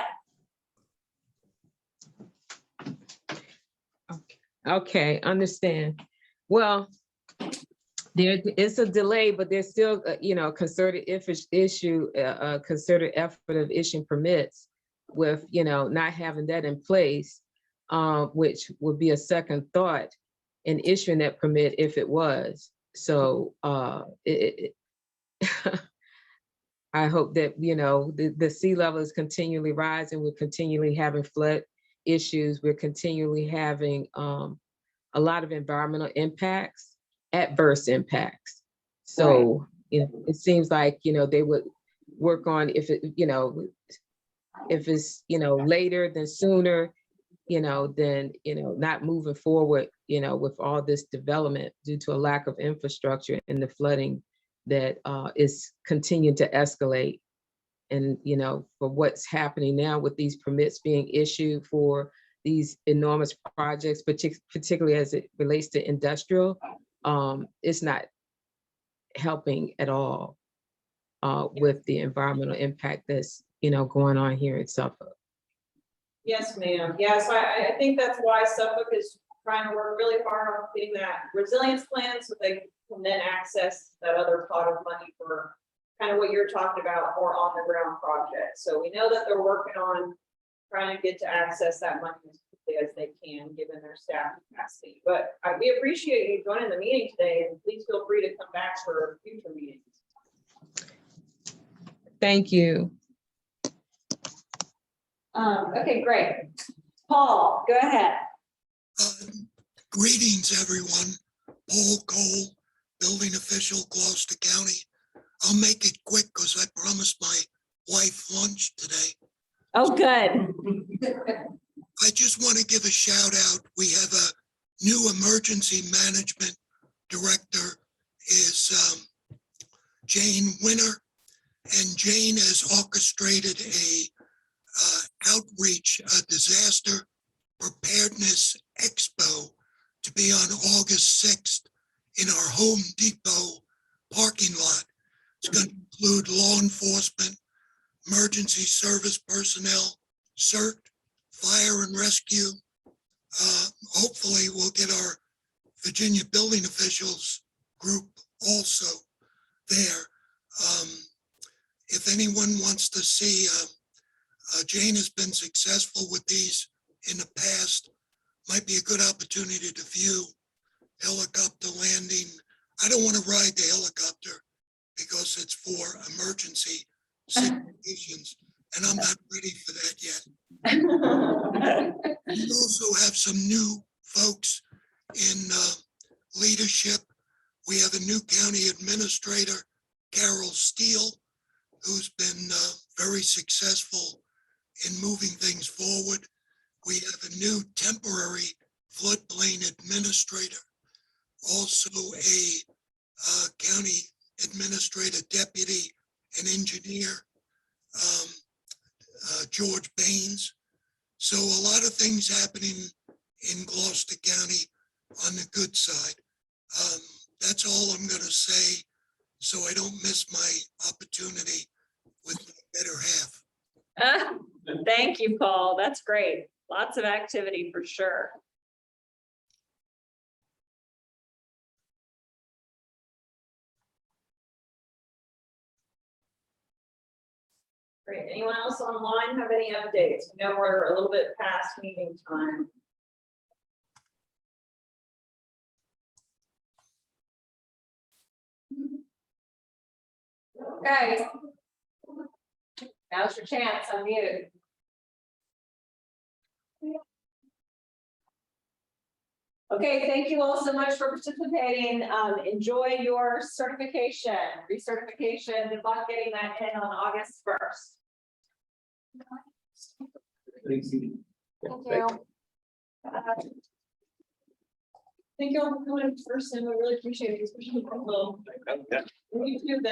Okay, understand. Well, there is a delay, but there's still, concerted issue, concerted effort of issuing permits with, not having that in place, which would be a second thought in issuing that permit if it was. So I hope that, the sea level is continually rising. We're continually having flood issues. We're continually having a lot of environmental impacts, adverse impacts. So, it seems like, they would work on if it's, later than sooner, then, not moving forward, with all this development due to a lack of infrastructure and the flooding that is continuing to escalate. And, for what's happening now with these permits being issued for these enormous projects, particularly as it relates to industrial, it's not helping at all with the environmental impact that's, going on here in Suffolk. Yes, ma'am. Yes, I think that's why Suffolk is trying to work really hard on getting that resilience plan so they can then access that other pot of money for kind of what you're talking about, more on the ground projects. So we know that they're working on trying to get to access that money as quickly as they can, given their staff capacity. But we appreciate you joining the meeting today, and please feel free to come back for future meetings. Thank you. Okay, great. Paul, go ahead. Greetings, everyone. Paul Cole, building official, Gloucester County. I'll make it quick because I promised my wife lunch today. Oh, good. I just want to give a shout out. We have a new emergency management director is Jane Winter, and Jane has orchestrated a outreach, a disaster preparedness expo to be on August 6th in our Home Depot parking lot. It's going to include law enforcement, emergency service personnel, CERT, fire and rescue. Hopefully we'll get our Virginia building officials group also there. If anyone wants to see, Jane has been successful with these in the past. Might be a good opportunity to view helicopter landing. I don't want to ride the helicopter because it's for emergency situations, and I'm not ready for that yet. We also have some new folks in leadership. We have a new county administrator, Carol Steele, who's been very successful in moving things forward. We have a new temporary floodplain administrator, also a county administrator deputy and engineer, George Baines. So a lot of things happening in Gloucester County on the good side. That's all I'm gonna say, so I don't miss my opportunity with my better half. Thank you, Paul. That's great. Lots of activity for sure. Great. Anyone else online have any updates? We know we're a little bit past meeting time. Okay. Now's your chance. Unmute. Okay, thank you all so much for participating. Enjoy your certification, recertification. Good luck getting that in on August 1st. Thank you. Thank you all for coming in person. I really appreciate it, especially from home. You too,